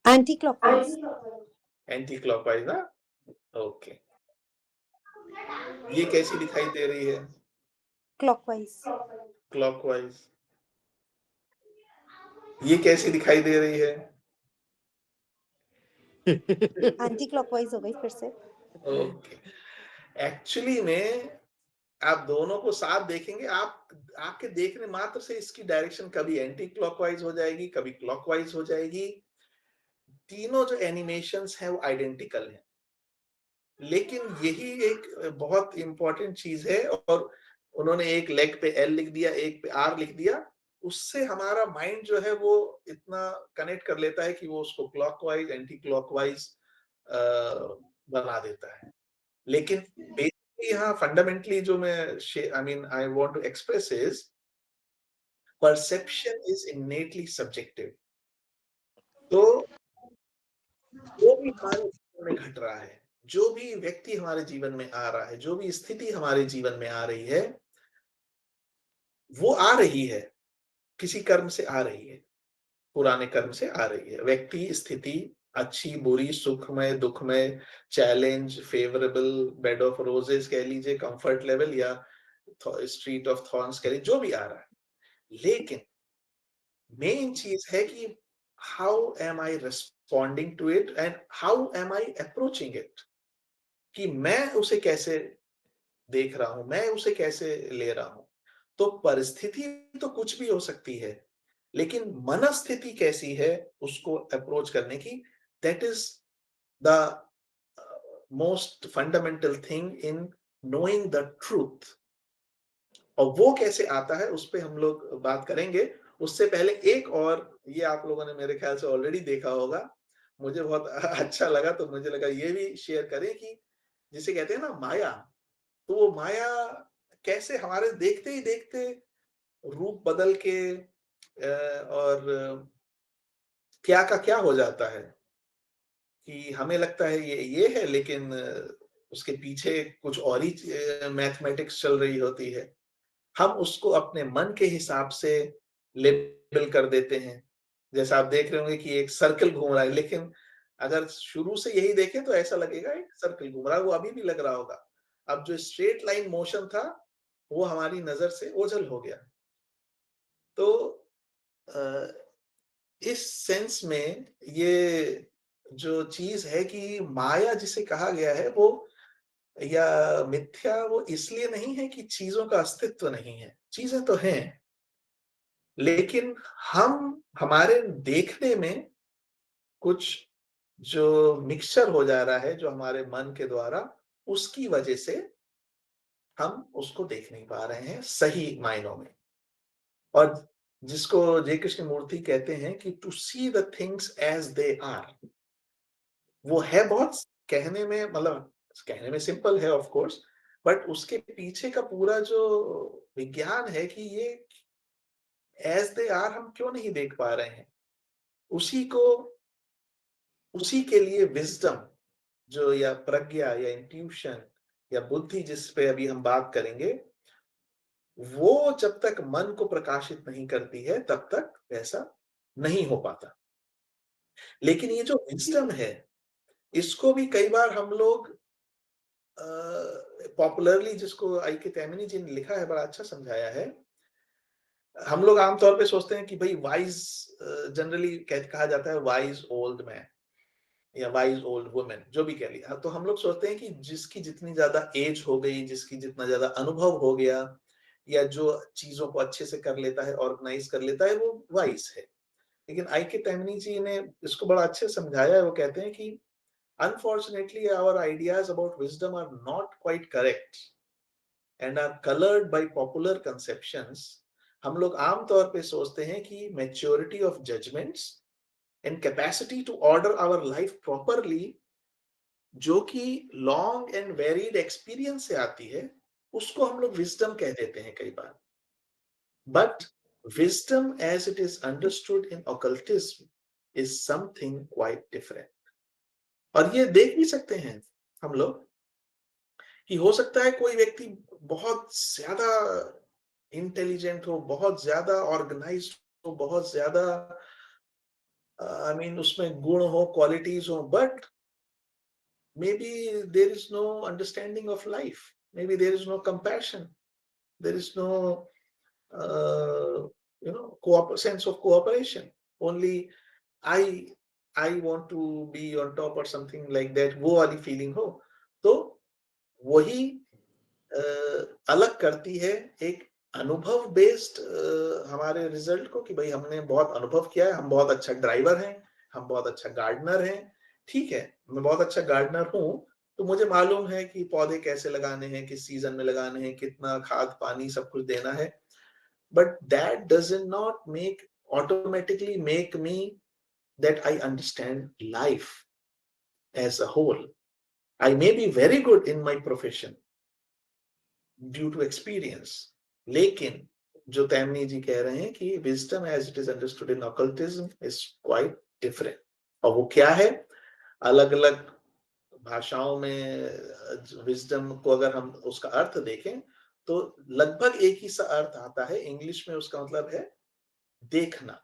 Anti clockwise. Anti clockwise ना? ओके। ये कैसी दिखाई दे रही है? क्लॉकवाइज। क्लॉकवाइज। ये कैसी दिखाई दे रही है? एंटी क्लॉकवाइज हो गई फिर से। ओके। एक्चुअली में आप दोनों को साथ देखेंगे, आप आपके देखने मात्र से इसकी डायरेक्शन कभी एंटी क्लॉकवाइज हो जाएगी, कभी क्लॉकवाइज हो जाएगी। तीनों जो एनिमेशंस हैं वो आइडेंटिकल हैं, लेकिन यही एक बहुत इंपॉर्टेंट चीज है। और उन्होंने एक लेग पे एल लिख दिया, एक पे आर लिख दिया, उससे हमारा माइंड जो है वो इतना कनेक्ट कर लेता है कि वो उसको क्लॉकवाइज एंटी क्लॉकवाइज बना देता है। लेकिन बेसिकली यहाँ फंडामेंटली जो मैं I mean I want to express is perception is innately subjective. तो जो भी हमारे जीवन में घट रहा है, जो भी व्यक्ति हमारे जीवन में आ रहा है, जो भी स्थिति हमारे जीवन में आ रही है, वो आ रही है, किसी कर्म से आ रही है, पुराने कर्म से आ रही है। व्यक्ति, स्थिति, अच्छी बुरी, सुखमय दुखमय, challenge, favourable, bed of roses कह लीजिए, कंफर्ट लेवल, या स्ट्रीट ऑफ थॉर्न्स कह लीजिए, जो भी आ रहा है, लेकिन मेन चीज है कि how am I responding to it and how am I approaching it, कि मैं उसे कैसे देख रहा हूं, मैं उसे कैसे ले रहा हूं। तो परिस्थिति तो कुछ भी हो सकती है, लेकिन मनस्थिति कैसी है उसको अप्रोच करने की, that is the most fundamental thing in knowing the truth. और वो कैसे आता है उस पे हम लोग बात करेंगे। उससे पहले एक और, ये आप लोगों ने मेरे ख्याल से ऑलरेडी देखा होगा, मुझे बहुत अच्छा लगा, तो मुझे लगा ये भी शेयर करें, कि जिसे कहते हैं ना माया, तो वो माया कैसे हमारे देखते ही देखते रूप बदल के और क्या का क्या हो जाता है, कि हमें लगता है ये है, लेकिन उसके पीछे कुछ और ही मैथमेटिक्स चल रही होती है। हम उसको अपने मन के हिसाब से लेबल कर देते हैं। जैसा आप देख रहे होंगे कि एक सर्कल घूम रहा है, लेकिन अगर शुरू से यही देखें तो ऐसा लगेगा एक सर्कल घूम रहा है, वो अभी भी लग रहा होगा। अब जो स्ट्रेट लाइन मोशन था, वो हमारी नजर से ओझल हो गया। तो अ, इस सेंस में ये जो चीज है कि माया जिसे कहा गया है, वो या मिथ्या, वो इसलिए नहीं है कि चीजों का अस्तित्व नहीं है, चीजें तो हैं, लेकिन हम हमारे देखने में कुछ जो मिक्सचर हो जा रहा है, जो हमारे मन के द्वारा, उसकी वजह से हम उसको देख नहीं पा रहे हैं सही मायनों में। और जिसको जय कृष्ण मूर्ति कहते हैं कि to see the things as they are, वो है बहुत कहने में, मतलब कहने में सिंपल है ऑफ कोर्स, बट उसके पीछे का पूरा जो विज्ञान है कि ये एज दे आर हम क्यों नहीं देख पा रहे हैं, उसी को, उसी के लिए विजडम, जो या प्रज्ञा या इंट्यूशन या बुद्धि, जिस पे अभी हम बात करेंगे, वो जब तक मन को प्रकाशित नहीं करती है तब तक वैसा नहीं हो पाता। लेकिन ये जो विजडम है, इसको भी कई बार हम लोग पॉपुलरली, जिसको आई के तैमिनी जी ने लिखा है, बड़ा अच्छा समझाया है। हम लोग आमतौर पे सोचते हैं कि भाई वाइज, जनरली कहा जाता है वाइज ओल्ड मैन या वाइज ओल्ड वुमेन, जो भी कह लिया, तो हम लोग सोचते हैं कि जिसकी जितनी ज्यादा एज हो गई, जिसकी जितना ज्यादा अनुभव हो गया, या जो चीजों को अच्छे से कर लेता है, ऑर्गेनाइज कर लेता है, वो वाइज है। लेकिन आई के तैमिनी जी ने इसको बड़ा अच्छे से समझाया है। वो कहते हैं कि unfortunately our ideas about wisdom are not quite correct and are coloured by popular conceptions. हम लोग आमतौर पे सोचते हैं कि maturity of judgements and capacity to order our life properly, जो कि लॉन्ग एंड वेरिड एक्सपीरियंस से आती है, उसको हम लोग विजडम कह देते हैं कई बार। But wisdom as it is understood in occultism is something quite different. और ये देख भी सकते हैं हम लोग कि हो सकता है कोई व्यक्ति बहुत ज्यादा इंटेलिजेंट हो, बहुत ज्यादा ऑर्गेनाइज्ड हो, बहुत ज्यादा आई मीन उसमें गुण हो, क्वालिटीज हो, but maybe there is no understanding of life, maybe there is no compassion, there is no uh, sense of cooperation, only i I want to be on top or something like that, वो वाली feeling हो। तो वही अलग करती है एक अनुभव बेस्ड हमारे रिजल्ट को, कि भाई हमने बहुत अनुभव किया है, हम बहुत अच्छा ड्राइवर हैं, हम बहुत अच्छा गार्डनर हैं। ठीक है, मैं बहुत अच्छा गार्डनर हूं, तो मुझे मालूम है कि पौधे कैसे लगाने हैं, किस सीजन में लगाने हैं, कितना खाद पानी सब कुछ देना है। But that doesn't not make automatically make me that I understand life as a whole. I may be very good in my profession due to experience, लेकिन जो तैमनी जी कह रहे हैं कि wisdom as it is understood in occultism is quite different. और वो क्या है, अलग अलग भाषाओं में विजडम को अगर हम उसका अर्थ देखें तो लगभग एक ही सा अर्थ आता है। इंग्लिश में उसका मतलब है देखना,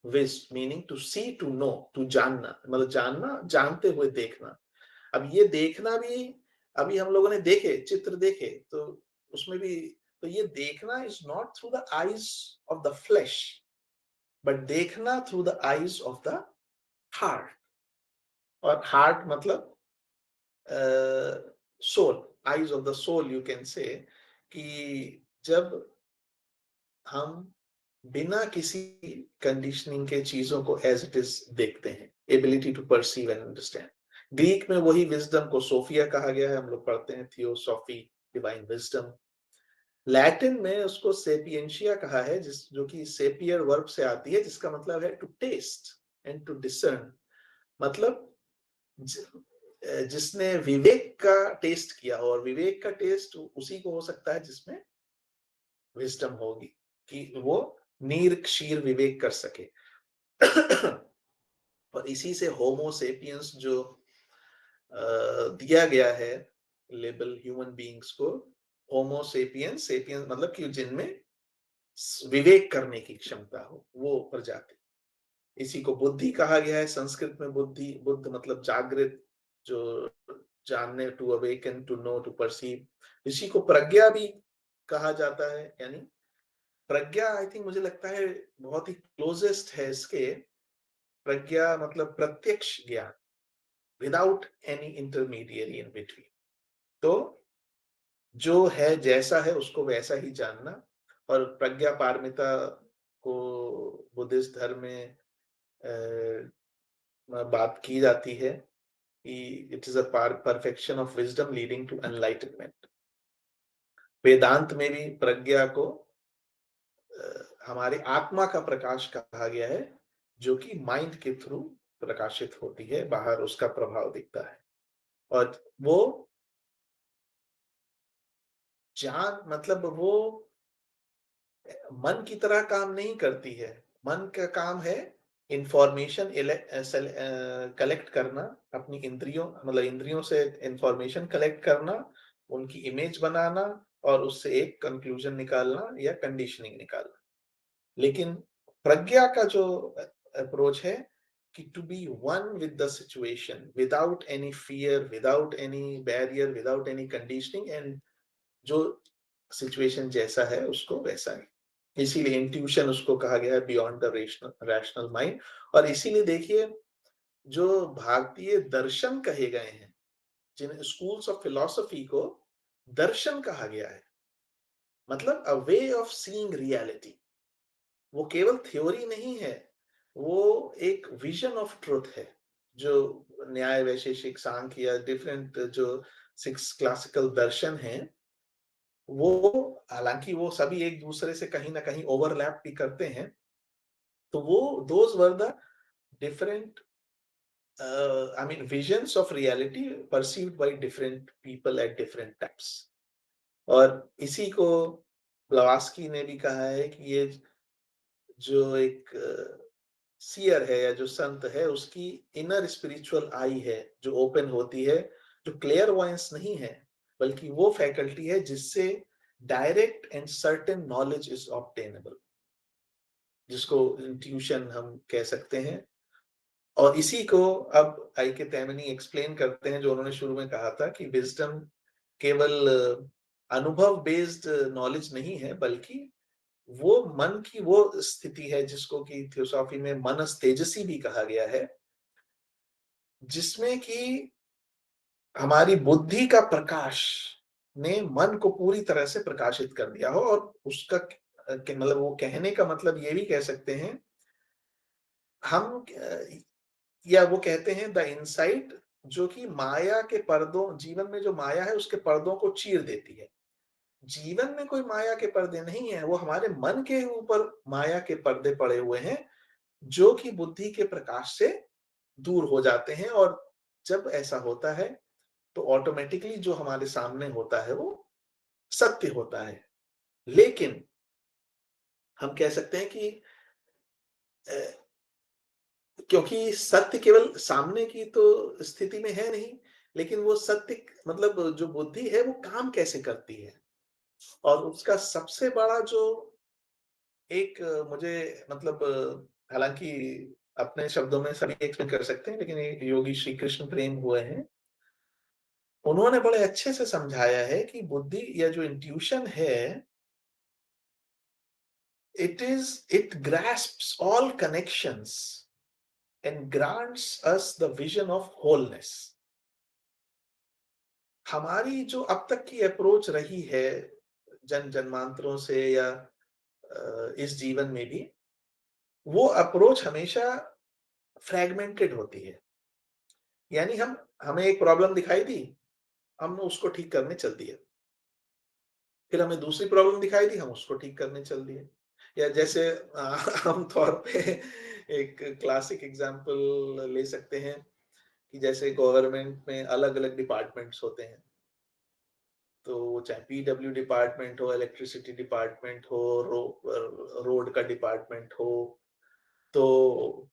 विज meaning to see, to know, to जानना, मतलब जानना, जानते हुए देखना। अब ये देखना भी, अभी हम लोगों ने देखे, चित्र देखे, तो उसमें भी, तो ये देखना is not through the eyes of the flesh, but देखना through the eyes of the heart. और हार्ट मतलब soul, eyes of the soul you can say, कि जब हम बिना किसी कंडीशनिंग के चीजों को एज इट इज देखते हैं, ability to perceive and understand. Greek में वही विजडम को सोफिया कहा गया है, हम लोग पढ़ते हैं थियोसॉफी, डिवाइन विजडम। लैटिन में उसको सेपियंशिया कहा है, जो कि सेपियर वर्ब से आती है, जिसका मतलब है to taste and to discern. मतलब जिसने विवेक का टेस्ट किया हो, और विवेक का टेस्ट उसी को हो सकता है जिसमें विजडम होगी, कि वो नीर क्षीर विवेक कर सके। और इसी से होमो सेपियंस जो दिया गया है लेबल ह्यूमन बीइंग्स को, होमो सेपियंस, सेपियंस मतलब कि जिनमें विवेक करने की क्षमता हो, वो प्रजाति। इसी को बुद्धि कहा गया है, संस्कृत में बुद्धि, बुद्ध मतलब जागृत, जो जानने, to awaken, to know, to perceive. इसी को प्रज्ञा भी कहा जाता है, यानी प्रज्ञा आई थिंक मुझे लगता है बहुत ही क्लोजेस्ट है इसके। प्रज्ञा मतलब प्रत्यक्ष ज्ञान, without any intermediary in between. तो जो है जैसा है उसको वैसा ही जानना। और प्रज्ञा पारमिता को बुद्धिस्ट धर्म में बात की जाती है कि it is a perfection of wisdom leading to enlightenment. Vedanta में भी प्रज्ञा को हमारी आत्मा का प्रकाश कहा गया है, जो कि माइंड के थ्रू प्रकाशित होती है, बाहर उसका प्रभाव दिखता है। और वो जान मतलब वो मन की तरह काम नहीं करती है। मन का काम है इंफॉर्मेशन कलेक्ट करना, अपनी इंद्रियों मतलब इंद्रियों से इंफॉर्मेशन कलेक्ट करना, उनकी इमेज बनाना, और उससे एक कंक्लूजन निकालना या कंडीशनिंग निकालना। लेकिन प्रज्ञा का जो अप्रोच है कि to be one with the situation, without any fear, without any barrier, without any conditioning, and जो सिचुएशन जैसा है उसको वैसा ही। इसीलिए इंट्यूशन उसको कहा गया है, बियॉन्ड द रैशनल माइंड। और इसीलिए देखिए, जो भारतीय दर्शन कहे गए हैं, जिन स्कूल्स ऑफ फिलॉसफी को दर्शन कहा गया है, मतलब अ वे ऑफ सीइंग रियलिटी। वो केवल थ्योरी नहीं है, वो एक विजन ऑफ ट्रुथ है। जो न्याय, वैशेषिक, सांख्य या डिफरेंट जो 6 क्लासिकल दर्शन हैं, वो हालांकि वो सभी एक दूसरे से कहीं ना कहीं ओवरलैप भी करते हैं। तो वो those were the different I mean visions of reality perceived by different people at different times. और इसी को ब्लवास्की ने भी कहा है कि ये जो एक सियर है या जो संत है, उसकी इनर स्पिरिचुअल आई है जो ओपन होती है, जो क्लियर वॉइंस नहीं है, बल्कि वो फैकल्टी है जिससे direct and certain knowledge is obtainable, जिसको इंट्यूशन हम कह सकते हैं। और इसी को अब आई के तैमनी एक्सप्लेन करते हैं, जो उन्होंने शुरू में कहा था कि विजडम केवल अनुभव बेस्ड नॉलेज नहीं है, बल्कि वो मन की वो स्थिति है जिसको कि थियोसॉफी में मनस तेजसी भी कहा गया है, जिसमें कि हमारी बुद्धि का प्रकाश ने मन को पूरी तरह से प्रकाशित कर दिया हो। और उसका मतलब वो कहने का मतलब ये भी कह सकते हैं हम, या वो कहते हैं द इनसाइट, जो कि माया के पर्दों, जीवन में जो माया है उसके पर्दों को चीर देती है। जीवन में कोई माया के पर्दे नहीं है, वो हमारे मन के ऊपर माया के पर्दे पड़े हुए हैं, जो कि बुद्धि के प्रकाश से दूर हो जाते हैं। और जब ऐसा होता है तो ऑटोमेटिकली जो हमारे सामने होता है वो सत्य होता है। लेकिन हम कह सकते हैं कि क्योंकि सत्य केवल सामने की तो स्थिति में है नहीं, लेकिन वो सत्य मतलब जो बुद्धि है वो काम कैसे करती है। और उसका सबसे बड़ा जो एक मुझे मतलब हालांकि अपने शब्दों में सभी एक्सप्लेन कर सकते हैं, लेकिन ये योगी श्री कृष्ण प्रेम हुए हैं, उन्होंने बड़े अच्छे से समझाया है कि बुद्धि या जो इंट्यूशन है, it grasps all connections and grants us the vision of wholeness. हमारी जो अब तक की अप्रोच रही है जन जन्मांतरों से या इस जीवन में भी, वो अप्रोच हमेशा फ्रैगमेंटेड होती है। यानी हमें एक प्रॉब्लम दिखाई दी, हमने उसको ठीक करने चल दिए। फिर हमें दूसरी प्रॉब्लम दिखाई दी, हम उसको ठीक करने चल दिए। या जैसे आम तौर पे एक क्लासिक एग्जांपल ले सकते हैं कि जैसे गवर्नमेंट में अलग-अलग डिपार्टमेंट्स होते हैं। तो चाहे पीडब्ल्यू डिपार्टमेंट हो, इलेक्ट्रिसिटी डिपार्टमेंट हो, रोड का डिपार्टमेंट हो, तो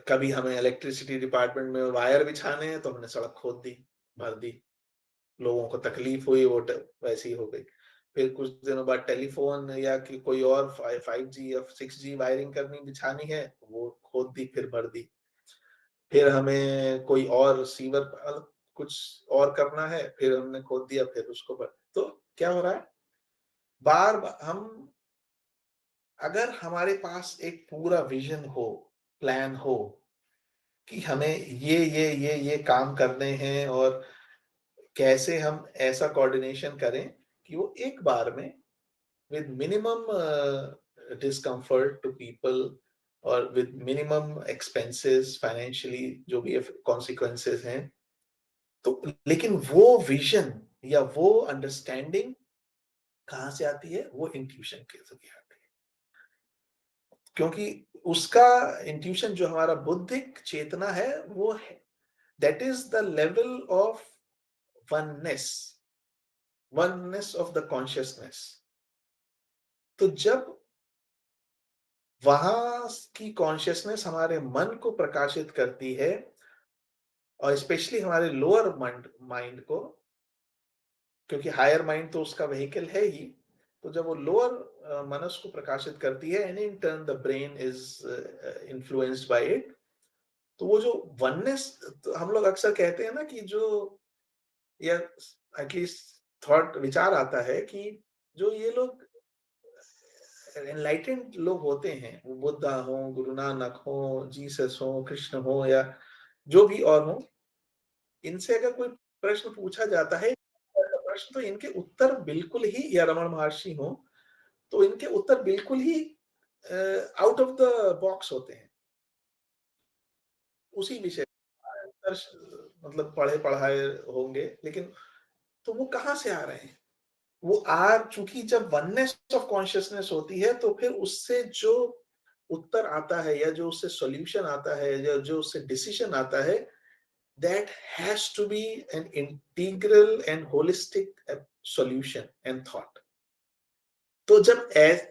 कभी हमें इलेक्ट्रिसिटी डिपार्टमेंट में वायर बिछाने हैं तो हमने सड़क खोद दी, भर दी। लोगों को तकलीफ हुई, वो वैसी हो गई। फिर कुछ दिनों बाद टेलीफोन या कि कोई और 5G या 6G वायरिंग बिछानी है, वो खोद दी, फिर भर दी। फिर हमें कोई और सीवर कुछ और करना है, फिर हमने खोद दिया, फिर उसको भर। तो क्या हो रहा है, बार हम अगर हमारे पास एक पूरा विजन हो, प्लान हो कि हमें ये काम करने हैं और कैसे हम ऐसा कोऑर्डिनेशन करें कि वो एक बार में with minimum discomfort to people और with minimum expenses financially जो भी consequences हैं, तो लेकिन वो विजन या वो अंडरस्टैंडिंग कहाँ से आती है, वो इंट्यूशन के जरिए आती है। क्योंकि उसका इंट्यूशन जो हमारा बुद्धिक चेतना है, वो है that is the level of oneness of the consciousness. तो जब वहां की कॉन्शियसनेस हमारे मन को प्रकाशित करती है और स्पेशली हमारे लोअर माइंड को, क्योंकि हायर माइंड तो उसका व्हीकल है ही, तो जब वो लोअर मनस को प्रकाशित करती है and in turn the brain is influenced by it, तो वो जो वननेस, तो हम लोग अक्सर कहते हैं ना कि जो, या एटलीस्ट थॉट विचार आता है कि जो ये लोग एनलाइटेंड लोग होते हैं, वो बुद्धा हो, गुरु नानक हो, जीसस हो, कृष्ण हो, या जो भी और हो, इनसे अगर कोई प्रश्न पूछा जाता है, प्रश्न तो इनके उत्तर बिल्कुल ही, या रमन महर्षि हो, तो इनके उत्तर बिल्कुल ही आउट ऑफ द बॉक्स होते हैं उसी विषय, मतलब पढ़े पढ़ाए होंगे, लेकिन तो वो कहाँ से आ रहे हैं, वो चूंकि जब वननेस ऑफ कॉन्शियसनेस होती है, तो फिर उससे जो उत्तर आता है या जो उससे सॉल्यूशन आता है या जो उससे डिसीजन आता है, that has to be an integral and holistic solution and thought. तो जब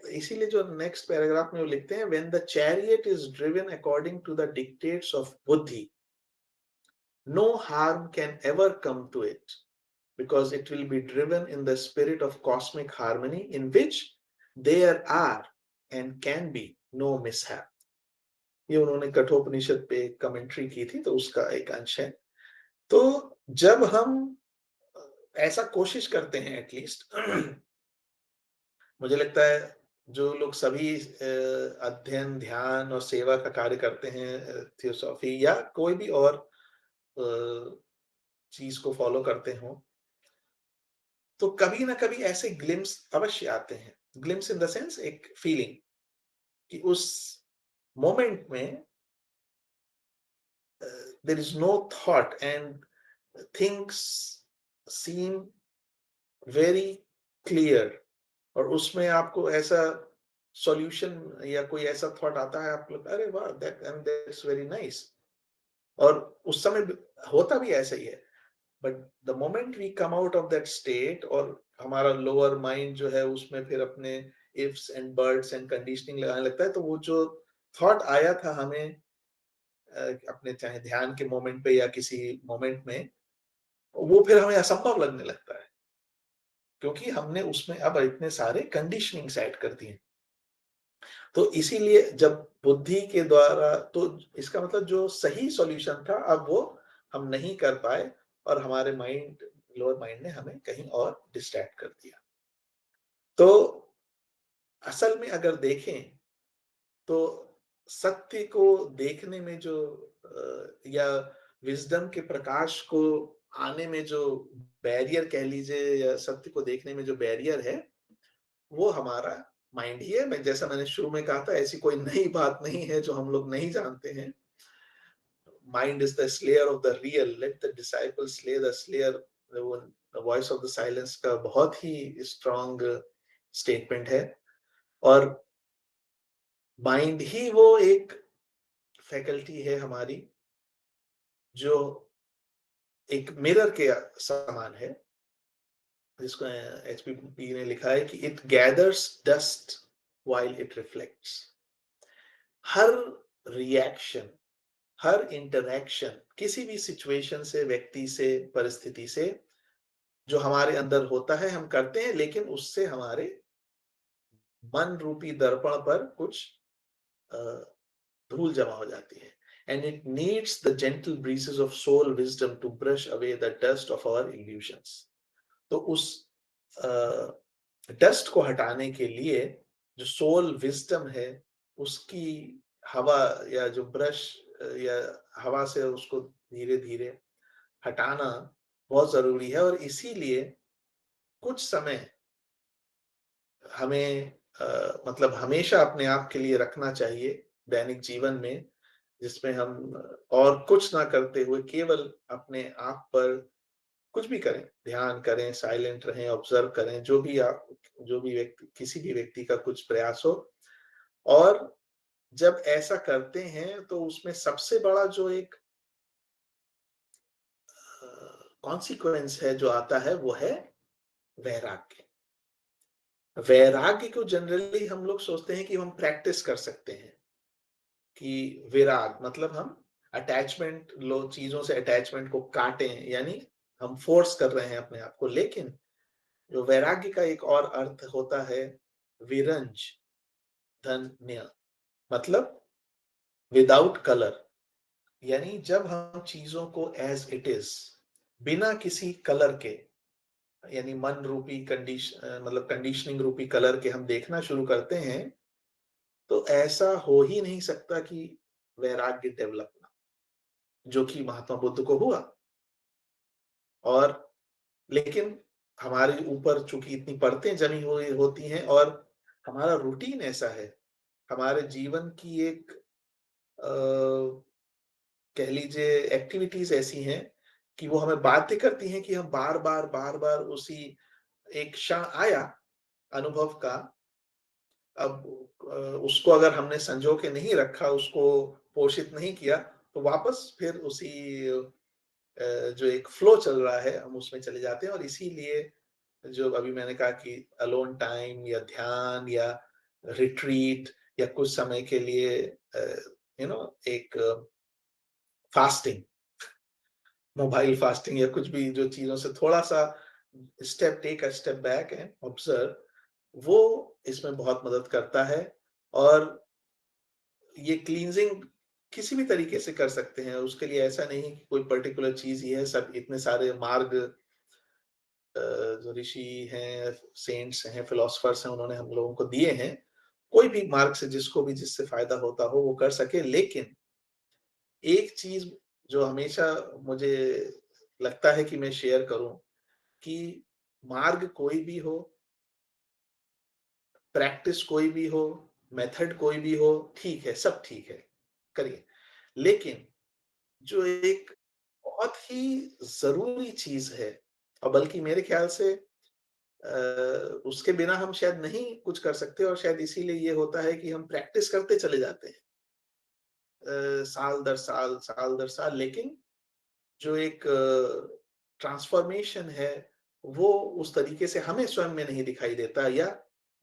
इसीलिए जो नेक्स्ट पैराग्राफ में वो लिखते हैं, when the chariot is driven according to the dictates of buddhi, no harm can ever come to it, because it will be driven in the spirit of cosmic harmony, in which there are and can be no mishap. ये उन्होंने कठोपनिषद पे commentary की थी, तो उसका एक अंश है। तो जब हम ऐसा कोशिश करते हैं, एटलीस्ट मुझे लगता है जो लोग सभी अध्ययन, ध्यान और सेवा का कार्य करते हैं, थियोसॉफी या कोई भी और चीज को फॉलो करते हो, तो कभी ना कभी ऐसे ग्लिम्स अवश्य आते हैं। ग्लिम्स इन द सेंस एक फीलिंग कि उस मोमेंट में there is no thought and things seem very clear, और उसमें आपको ऐसा सॉल्यूशन या कोई ऐसा थॉट आता है, आप लोग अरे वाह, दैट्स वेरी नाइस, और उस समय होता भी ऐसा ही है। But the moment we come out of that state, और हमारा लोअर माइंड जो है उसमें फिर अपने ifs and buts and conditioning लगाने लगता है, तो वो जो थॉट आया था हमें अपने चाहे ध्यान के मोमेंट पे या किसी मोमेंट में, वो फिर हमें असंभव लगने लगता है, क्योंकि हमने उसमें अब इतने सारे कंडीशनिंग सेट कर दिए। तो इसीलिए जब बुद्धि के द्वारा, तो इसका मतलब जो सही सॉल्यूशन था अब वो हम नहीं कर पाए और हमारे माइंड, लोअर माइंड ने हमें कहीं और डिस्ट्रैक्ट कर दिया। तो असल में अगर देखें तो सत्य को देखने में जो या विज़डम के प्रकाश को आने में जो बैरियर कह लीजिए, या सत्य को देखने में जो बैरियर है, वो हमारा माइंड ही है। मैं, जैसा मैंने शुरू में कहा था, ऐसी कोई नई बात नहीं है जो हम लोग नहीं जानते हैं। Mind is the slayer of the real, let the disciple slay the slayer. The voice of the silence का बहुत ही स्ट्रॉन्ग स्टेटमेंट है। और माइंड ही वो एक फैकल्टी है हमारी जो एक मिरर के समान है, जिसको एचपी ने लिखा है कि it gathers dust while it reflects. Her reaction, her interaction, किसी भी सिचुएशन से, व्यक्ति से, परिस्थिति से जो हमारे अंदर होता है हम करते हैं, लेकिन उससे हमारे मन रूपी दर्पण पर कुछ धूल जमा हो जाती है। And it needs the gentle breezes of soul wisdom to brush away the dust of our illusions. तो उस डस्ट को हटाने के लिए जो सोल विजडम है, उसकी हवा या जो ब्रश या हवा से उसको धीरे धीरे हटाना बहुत जरूरी है। और इसीलिए कुछ समय हमें मतलब हमेशा अपने आप के लिए रखना चाहिए दैनिक जीवन में, जिसमें हम और कुछ ना करते हुए केवल अपने आप पर कुछ भी करें, ध्यान करें, साइलेंट रहें, ऑब्जर्व करें, जो भी व्यक्ति, किसी भी व्यक्ति का कुछ प्रयास हो। और जब ऐसा करते हैं तो उसमें सबसे बड़ा जो एक कॉन्सिक्वेंस है जो आता है, वो है वैराग्य। वैराग्य को जनरली हम लोग सोचते हैं कि हम प्रैक्टिस कर सकते हैं, कि विराग मतलब हम अटैचमेंट, लो चीजों से अटैचमेंट को काटें, यानी हम फोर्स कर रहे हैं अपने आप को। लेकिन जो वैराग्य का एक और अर्थ होता है विरंज धन्य, मतलब विदाउट कलर। यानी जब हम चीजों को एज इट इज, बिना किसी कलर के, यानी मन रूपी मतलब कंडीशनिंग रूपी कलर के हम देखना शुरू करते हैं, तो ऐसा हो ही नहीं सकता कि वैराग्य डेवलप ना, जो कि महात्मा बुद्ध को हुआ। और लेकिन हमारे ऊपर चूंकि इतनी परतें जमी हुई होती हैं और हमारा रूटीन ऐसा है, हमारे जीवन की एक कह लीजिए एक्टिविटीज ऐसी हैं कि वो हमें बाध्य करती हैं कि हम बार बार उसी, एक क्षण आया अनुभव का, अब उसको अगर हमने संजो के नहीं रखा, उसको पोषित नहीं किया, तो वापस फिर उसी जो एक फ्लो चल रहा है हम उसमें चले जाते हैं। और इसीलिए जो अभी मैंने कहा कि अलोन टाइम या ध्यान या रिट्रीट या कुछ समय के लिए एक फास्टिंग, मोबाइल फास्टिंग या कुछ भी, जो चीजों से थोड़ा सा take a step back and observe, वो इसमें बहुत मदद करता है। और ये क्लींजिंग किसी भी तरीके से कर सकते हैं, उसके लिए ऐसा नहीं कि कोई पर्टिकुलर चीज ही है। सब इतने सारे मार्ग जो ऋषि हैं, सेंट्स हैं, फिलोसफर्स हैं, उन्होंने हम लोगों को दिए हैं। कोई भी मार्ग से जिसको भी जिससे फायदा होता हो वो कर सके। लेकिन एक चीज जो हमेशा मुझे लगता है कि मैं शेयर करूं, कि मार्ग कोई भी हो, प्रैक्टिस कोई भी हो, मेथड कोई भी हो, ठीक है, सब ठीक है, करिए। लेकिन जो एक बहुत ही जरूरी चीज है, और बल्कि मेरे ख्याल से उसके बिना हम शायद नहीं कुछ कर सकते, और शायद इसीलिए ये होता है कि हम प्रैक्टिस करते चले जाते हैं साल दर साल, लेकिन जो एक ट्रांसफॉर्मेशन है वो उस तरीके से हमें स्वयं में नहीं दिखाई देता, या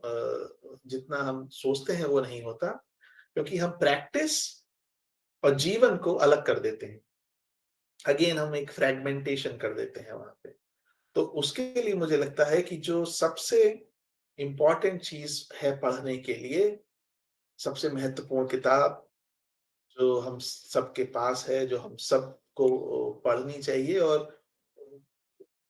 जितना हम सोचते हैं वो नहीं होता, क्योंकि हम प्रैक्टिस और जीवन को अलग कर देते हैं। अगेन हम एक फ्रेगमेंटेशन कर देते हैं वहां पे। तो उसके लिए मुझे लगता है कि जो सबसे इम्पोर्टेंट चीज है पढ़ने के लिए, सबसे महत्वपूर्ण किताब जो हम सबके पास है, जो हम सबको पढ़नी चाहिए, और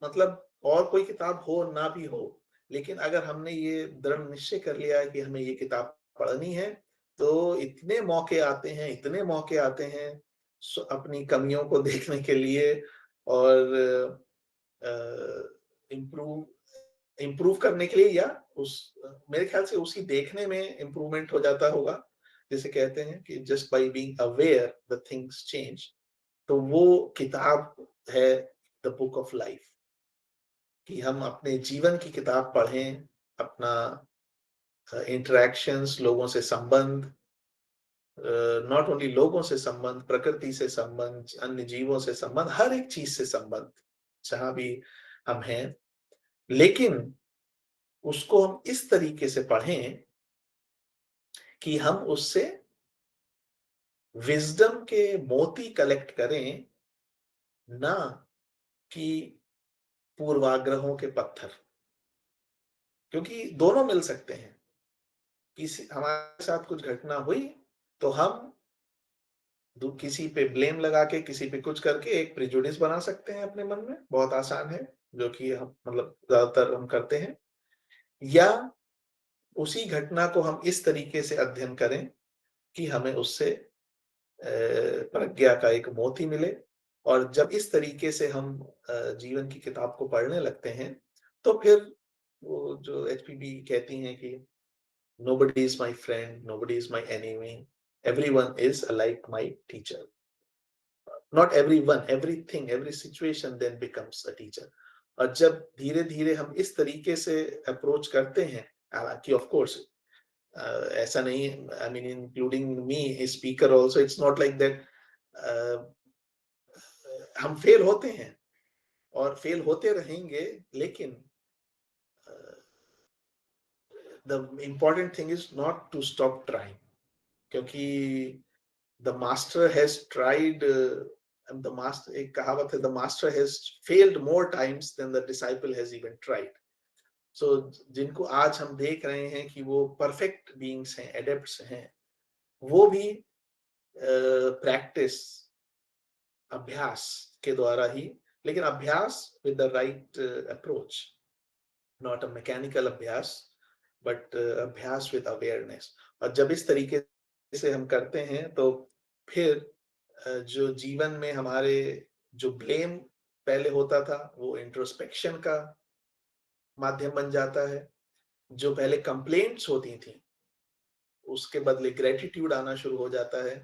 मतलब और कोई किताब हो ना भी हो, लेकिन अगर हमने ये दृढ़ निश्चय कर लिया है कि हमें ये किताब पढ़नी है, तो इतने मौके आते हैं, इतने मौके आते हैं अपनी कमियों को देखने के लिए, और इम्प्रूव इम्प्रूव करने के लिए, या उस मेरे ख्याल से उसी देखने में इम्प्रूवमेंट हो जाता होगा। जिसे कहते हैं कि just by being aware the things change. तो वो किताब है द बुक ऑफ लाइफ, कि हम अपने जीवन की किताब पढ़ें, अपना इंटरैक्शंस, लोगों से संबंध, नॉट ओनली लोगों से संबंध, प्रकृति से संबंध, अन्य जीवों से संबंध, हर एक चीज से संबंध, जहां भी हम हैं, लेकिन उसको हम इस तरीके से पढ़ें कि हम उससे विजडम के मोती कलेक्ट करें, ना कि पूर्वाग्रहों के पत्थर। क्योंकि दोनों मिल सकते हैं। किसी हमारे साथ कुछ घटना हुई, तो हम किसी पे ब्लेम लगा के, किसी पे कुछ करके एक प्रेजुडिस बना सकते हैं अपने मन में, बहुत आसान है, जो कि हम मतलब ज्यादातर हम करते हैं। या उसी घटना को हम इस तरीके से अध्ययन करें कि हमें उससे प्रज्ञा का एक मोती मिले। और जब इस तरीके से हम जीवन की किताब को पढ़ने लगते हैं, तो फिर वो जो एचपीबी कहती हैं कि nobody is my friend, nobody is my enemy, everyone is like my teacher. Not everyone, everything, every situation then becomes a teacher. और जब धीरे धीरे हम इस तरीके से अप्रोच करते हैं, हालांकि ऑफ कोर्स ऐसा नहीं, I mean including me speaker also, it's not like that हम फेल होते हैं और फेल होते रहेंगे, लेकिन the important thing is not to stop trying, क्योंकि the master has tried, the master, एक कहावत है, the master has failed more times than the disciple has even tried. So जिनको आज हम देख रहे हैं कि वो परफेक्ट बीइंग्स हैं, एडेप्ट्स हैं, वो भी प्रैक्टिस, अभ्यास के द्वारा ही, लेकिन अभ्यास with the right approach, not a mechanical अभ्यास, बट अभ्यास विद अवेयरनेस। और जब इस तरीके से हम करते हैं, तो फिर जो जीवन में हमारे जो ब्लेम पहले होता था, वो इंट्रोस्पेक्शन का माध्यम बन जाता है। जो पहले कंप्लेंट्स होती थी, उसके बदले ग्रेटिट्यूड आना शुरू हो जाता है।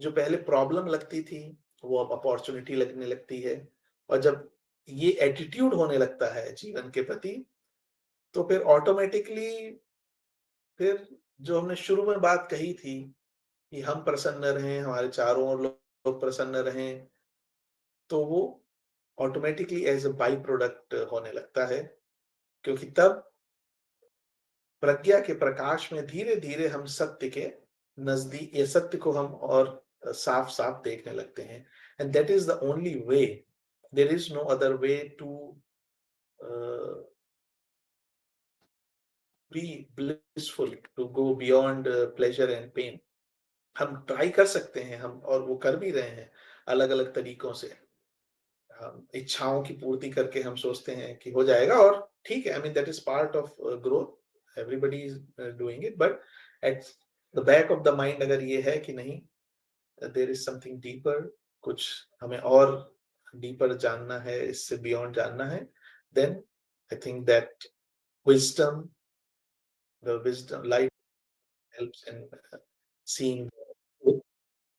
जो पहले प्रॉब्लम लगती थी, वो अब अपॉर्चुनिटी लगने लगती है। और जब ये एटीट्यूड होने लगता है जीवन के प्रति, तो फिर ऑटोमेटिकली, फिर जो हमने शुरू में बात कही थी कि हम प्रसन्न रहें, हमारे चारों ओर लोग प्रसन्न रहें, तो वो automatically as a byproduct होने लगता है। क्योंकि तब प्रज्ञा के प्रकाश में धीरे धीरे हम सत्य के नजदीक, ये सत्य को हम और साफ साफ देखने लगते हैं। And that is the only way, there is no other way to be blissful, to go beyond pleasure and pain. हम ट्राई कर सकते हैं, हम और वो कर भी रहे हैं अलग अलग तरीकों से। हम इच्छाओं की पूर्ति करके हम सोचते हैं कि हो जाएगा, और ठीक है, I mean that is part of growth, everybody is doing it, but at the back of the mind अगर ये है कि नहीं, देयर इज समथिंग डीपर, कुछ हमें और डीपर जानना है, इससे बियॉन्ड जानना है, then I think that wisdom, the wisdom light helps in seeing truth,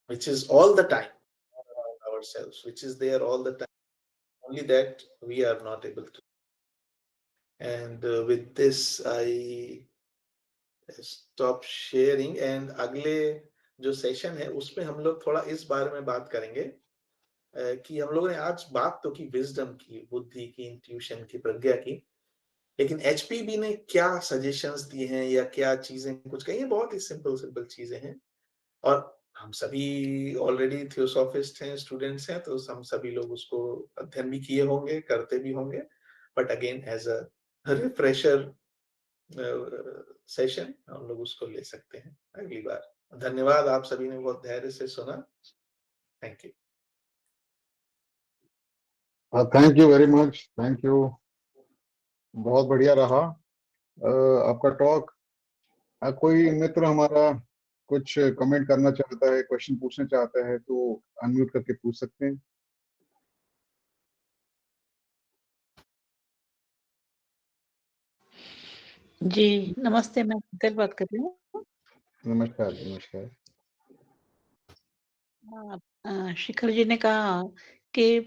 which is all the time around ourselves, which is there all the time, only that we are not able to. And with this I stop sharing, and अगले जो session है उसमें हम लोग थोड़ा इस बारे में बात करेंगे कि हम लोगों ने आज बात तो की विजडम की, बुद्धि की, इंट्यूशन की, प्रज्ञा की, लेकिन एचपीबी ने क्या सजेशंस दिए हैं या क्या चीजें कुछ कही हैं, बहुत ही सिंपल सिंपल चीजें हैं। और हम सभी ऑलरेडी थियोसॉफिस्ट हैं, स्टूडेंट्स हैं, तो हम सभी लोग उसको अध्ययन भी किए होंगे, करते भी होंगे, but again as a refresher session हम लोग उसको ले सकते हैं अगली बार। धन्यवाद, आप सभी ने बहुत धैर्य से सुना। Thank you. Thank you very much, thank you, बहुत बढ़िया रहा आपका टॉक। कोई मित्र हमारा कुछ कमेंट करना चाहता है, क्वेश्चन पूछना चाहता है तो अनम्यूट करके पूछ सकते हैं। जी नमस्ते, मैं शीतल बात कर रही हूँ। नमस्कार, नमस्कार। शिखर जी ने कहा कि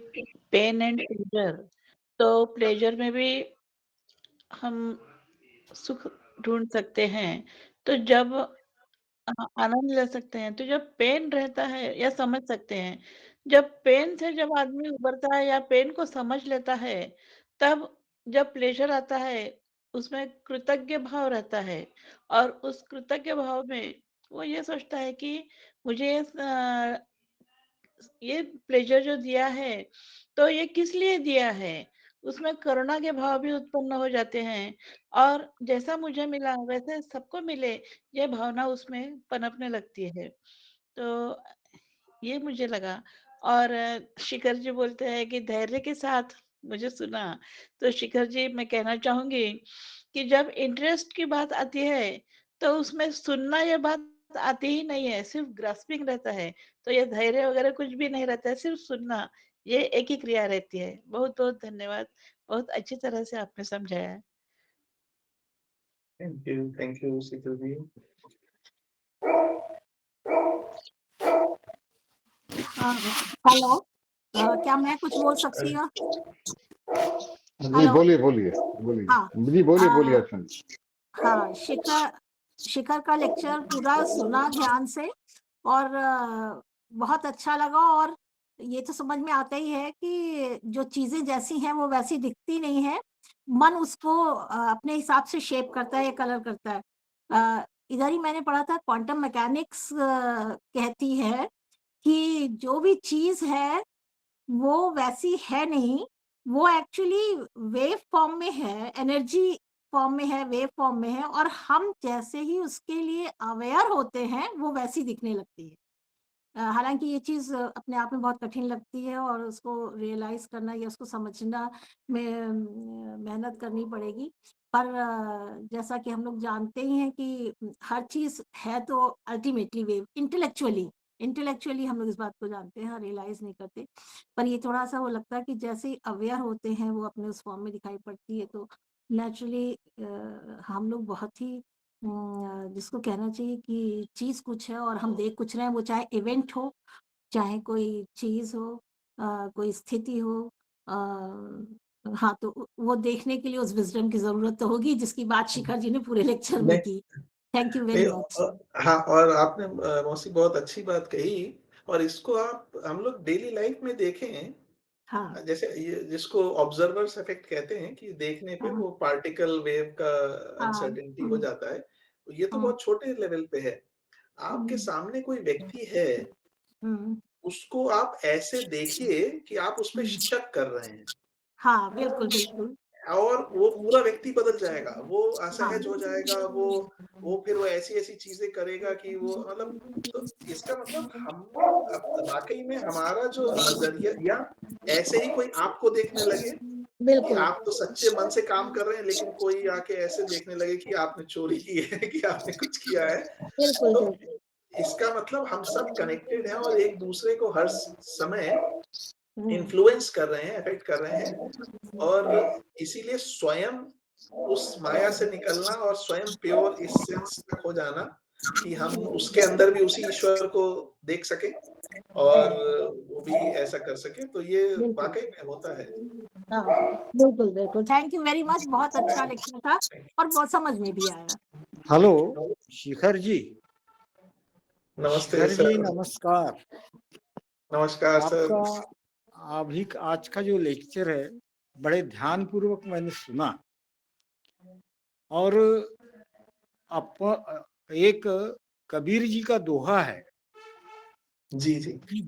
पेन एंड प्लेजर, तो प्लेजर में भी हम सुख ढूंढ सकते हैं। तो जब आनंद ले सकते हैं, तो जब पेन रहता है या समझ सकते हैं, जब पेन से जब आदमी उबरता है या पेन को समझ लेता है, तब जब प्लेजर आता है उसमें कृतज्ञ भाव रहता है, और उस कृतज्ञ भाव में वो ये सोचता है कि मुझे ये प्लेजर जो दिया है तो ये किस लिए दिया है, उसमें करुणा के भाव भी उत्पन्न हो जाते हैं, और जैसा मुझे मिला वैसे सबको मिले, ये भावना उसमें पनपने लगती है। तो ये मुझे लगा। और शिखर जी बोलते हैं कि धैर्य के साथ मुझे सुना, तो शिखर जी मैं कहना चाहूंगी कि जब इंटरेस्ट की बात आती है तो उसमें सुनना ये बात आती ही नहीं है, सिर्फ ग्रास्पिंग रहता है। तो ये धैर्य वगैरह कुछ भी नहीं रहता है, सिर्फ सुनना, ये एक ही क्रिया रहती है। बहुत बहुत धन्यवाद, बहुत अच्छी तरह से आपने समझाया है। Thank you Sheetal ji. Hello, क्या मैं कुछ बोल सकती हूँ? जी हेलो। बोलिए, बोलिए, बोलिए। हाँ। जी बोलिए, बोलिए। अच्छा, हाँ, शिखर का लेक्चर पूरा सुना ध्यान से, और बहुत अच्छा लगा। और ये तो समझ में आता ही है कि जो चीजें जैसी हैं वो वैसी दिखती नहीं है, मन उसको अपने हिसाब से शेप करता है या कलर करता है। इधर ही मैंने पढ़ा था, क्वांटम मैकेनिक्स कहती है कि जो भी चीज है वो वैसी है नहीं, वो एक्चुअली वेव फॉर्म में है, एनर्जी फॉर्म में है, वेव फॉर्म में है, और हम जैसे ही उसके लिए अवेयर होते हैं वो वैसी दिखने लगती है। हालांकि ये चीज़ अपने आप में बहुत कठिन लगती है, और उसको रियलाइज करना या उसको समझना में मेहनत करनी पड़ेगी। पर जैसा कि हम लोग जानते ही हैं कि हर चीज़ है तो अल्टीमेटली वेव, इंटेलेक्चुअली हम लोग इस बात को जानते हैं, रियलाइज नहीं करते। पर ये थोड़ा सा वो लगता है कि जैसे ही अवेयर होते हैं वो अपने उस फॉर्म में दिखाई पड़ती है। तो नेचुरली हम लोग बहुत ही जिसको कहना चाहिए कि चीज़ कुछ है और हम देख कुछ रहे हैं, वो चाहे इवेंट हो, चाहे कोई चीज़ हो, कोई स्थिति हो। हाँ, तो वो देखने के लिए उस विज़डम की ज़रूरत तो होगी, जिसकी बात शिखर जी ने पूरे लेक्चर में नहीं, की। थैंक यू वेरी नहीं, मच। हाँ, और आपने मौसी बहुत अच्छी बात कही, और इसको आप हम लोग डेली लाइफ में देखें, हाँ, जैसे ये जिसको ऑब्जर्वर्स इफेक्ट कहते हैं कि देखने पे हाँ, वो पार्टिकल वेव का हाँ, अनसर्टेनिटी हो जाता है, तो ये तो हुँ, बहुत छोटे लेवल पे है। आपके हुँ, सामने कोई व्यक्ति है, हुँ, उसको आप ऐसे देखिए कि आप उस पे हुँ। शक कर रहे हैं, हाँ, बिल्कुल, बिल्कुल। और वो पूरा व्यक्ति बदल जाएगा, वो हाँ। असहज हो जाएगा, वो फिर वो ऐसी-ऐसी चीज़ें करेगा कि वो मतलब, तो इसका मतलब हम वाक़ई में हमारा जो नज़रिया, या ऐसे ही कोई आपको देखने लगे कि बिल्कुल, आप तो सच्चे मन से काम कर रहे हैं, लेकिन कोई आके ऐसे देखने लगे कि आपने चोरी की है, कि आपने कुछ किया है, बिल्कुल, तो बिल्कुल। इसका मतलब हम सब कनेक्टेड हैं और एक दूसरे को हर समय हुँ, इन्फ्लुएंस कर रहे हैं, अफेक्ट कर रहे हैं, और इसीलिए स्वयं उस माया से निकलना और स्वयं प्योर इस सेंस तक हो जाना कि हम उसके अंदर भी उसी ईश्वर को देख सकें, और वो भी ऐसा कर सके, तो ये बिल्कुल। वाक़ई में होता है। हाँ, बिल्कुल, बिल्कुल। थैंक यू वेरी मच, बहुत अच्छा लेक्चर था और बहुत समझ में भी आया। हेलो शिखर जी। नमस्ते शिखर जी सर। नमस्कार। नमस्कार सर। आपका अभी आज का जो लेक्चर है बड़े ध्यान पूर्वक मैंने सुना, और एक कबीर जी का दोहा है जी, जी। कि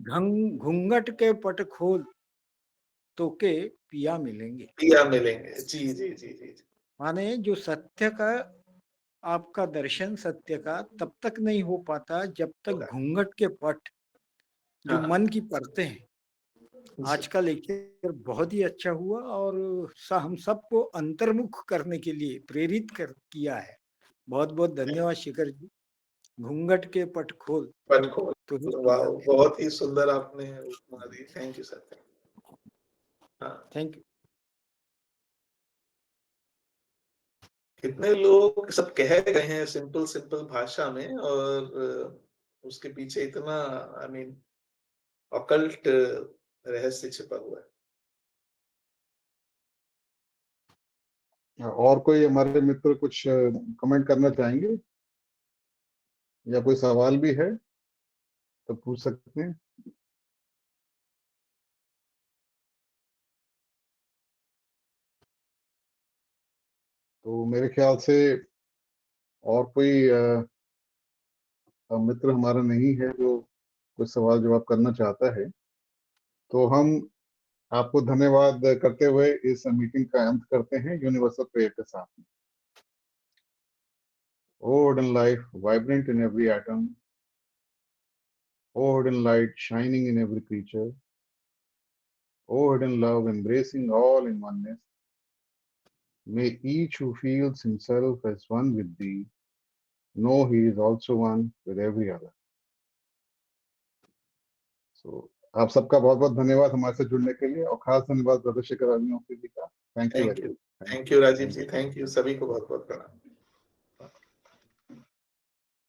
घूंघट के पट खोल तो के पिया मिलेंगे। पिया मिलेंगे। जी, जी, जी, जी, जी। माने जो सत्य का आपका दर्शन सत्य का तब तक नहीं हो पाता जब तक होगा। घूंघट के पट जो हाँ। मन की परतें हैं। जी। आज का लेक्चर बहुत ही अच्छा हुआ और हम सबको अंतर्मुख करने के लिए प्रेरित किया है। बहुत बहुत धन्यवाद शिखर जी। घूंघट के पट खोल पट खोल। तो ही वाह, खुलते हैं। बहुत ही सुंदर आपने उपमा दी। Thank you sir. हाँ, थैंक यू। कितने लोग सब कह गए हैं सिंपल सिंपल भाषा में, और उसके पीछे इतना आई मीन ऑकल्ट रहस्य छिपा हुआ है। और कोई हमारे मित्र कुछ कमेंट करना चाहेंगे या कोई सवाल भी है तो पूछ सकते हैं। तो मेरे ख्याल से और कोई मित्र हमारा नहीं है जो कुछ सवाल जवाब करना चाहता है, तो हम आपको धन्यवाद करते हुए इस मीटिंग का अंत करते हैं यूनिवर्सल प्रेयर के साथ। O hidden life vibrant in every atom, O hidden light shining in every creature, O hidden love embracing all in oneness, may each who feels himself as one with thee know he is also one with every other. So आप सबका बहुत बहुत धन्यवाद हमारे साथ जुड़ने के लिए, और खास धन्यवाद ब्रदर शेखर अभिनव जी का। Thank you very much. Thank you Rajiv ji, thank you, सभी को बहुत बहुत प्रणाम।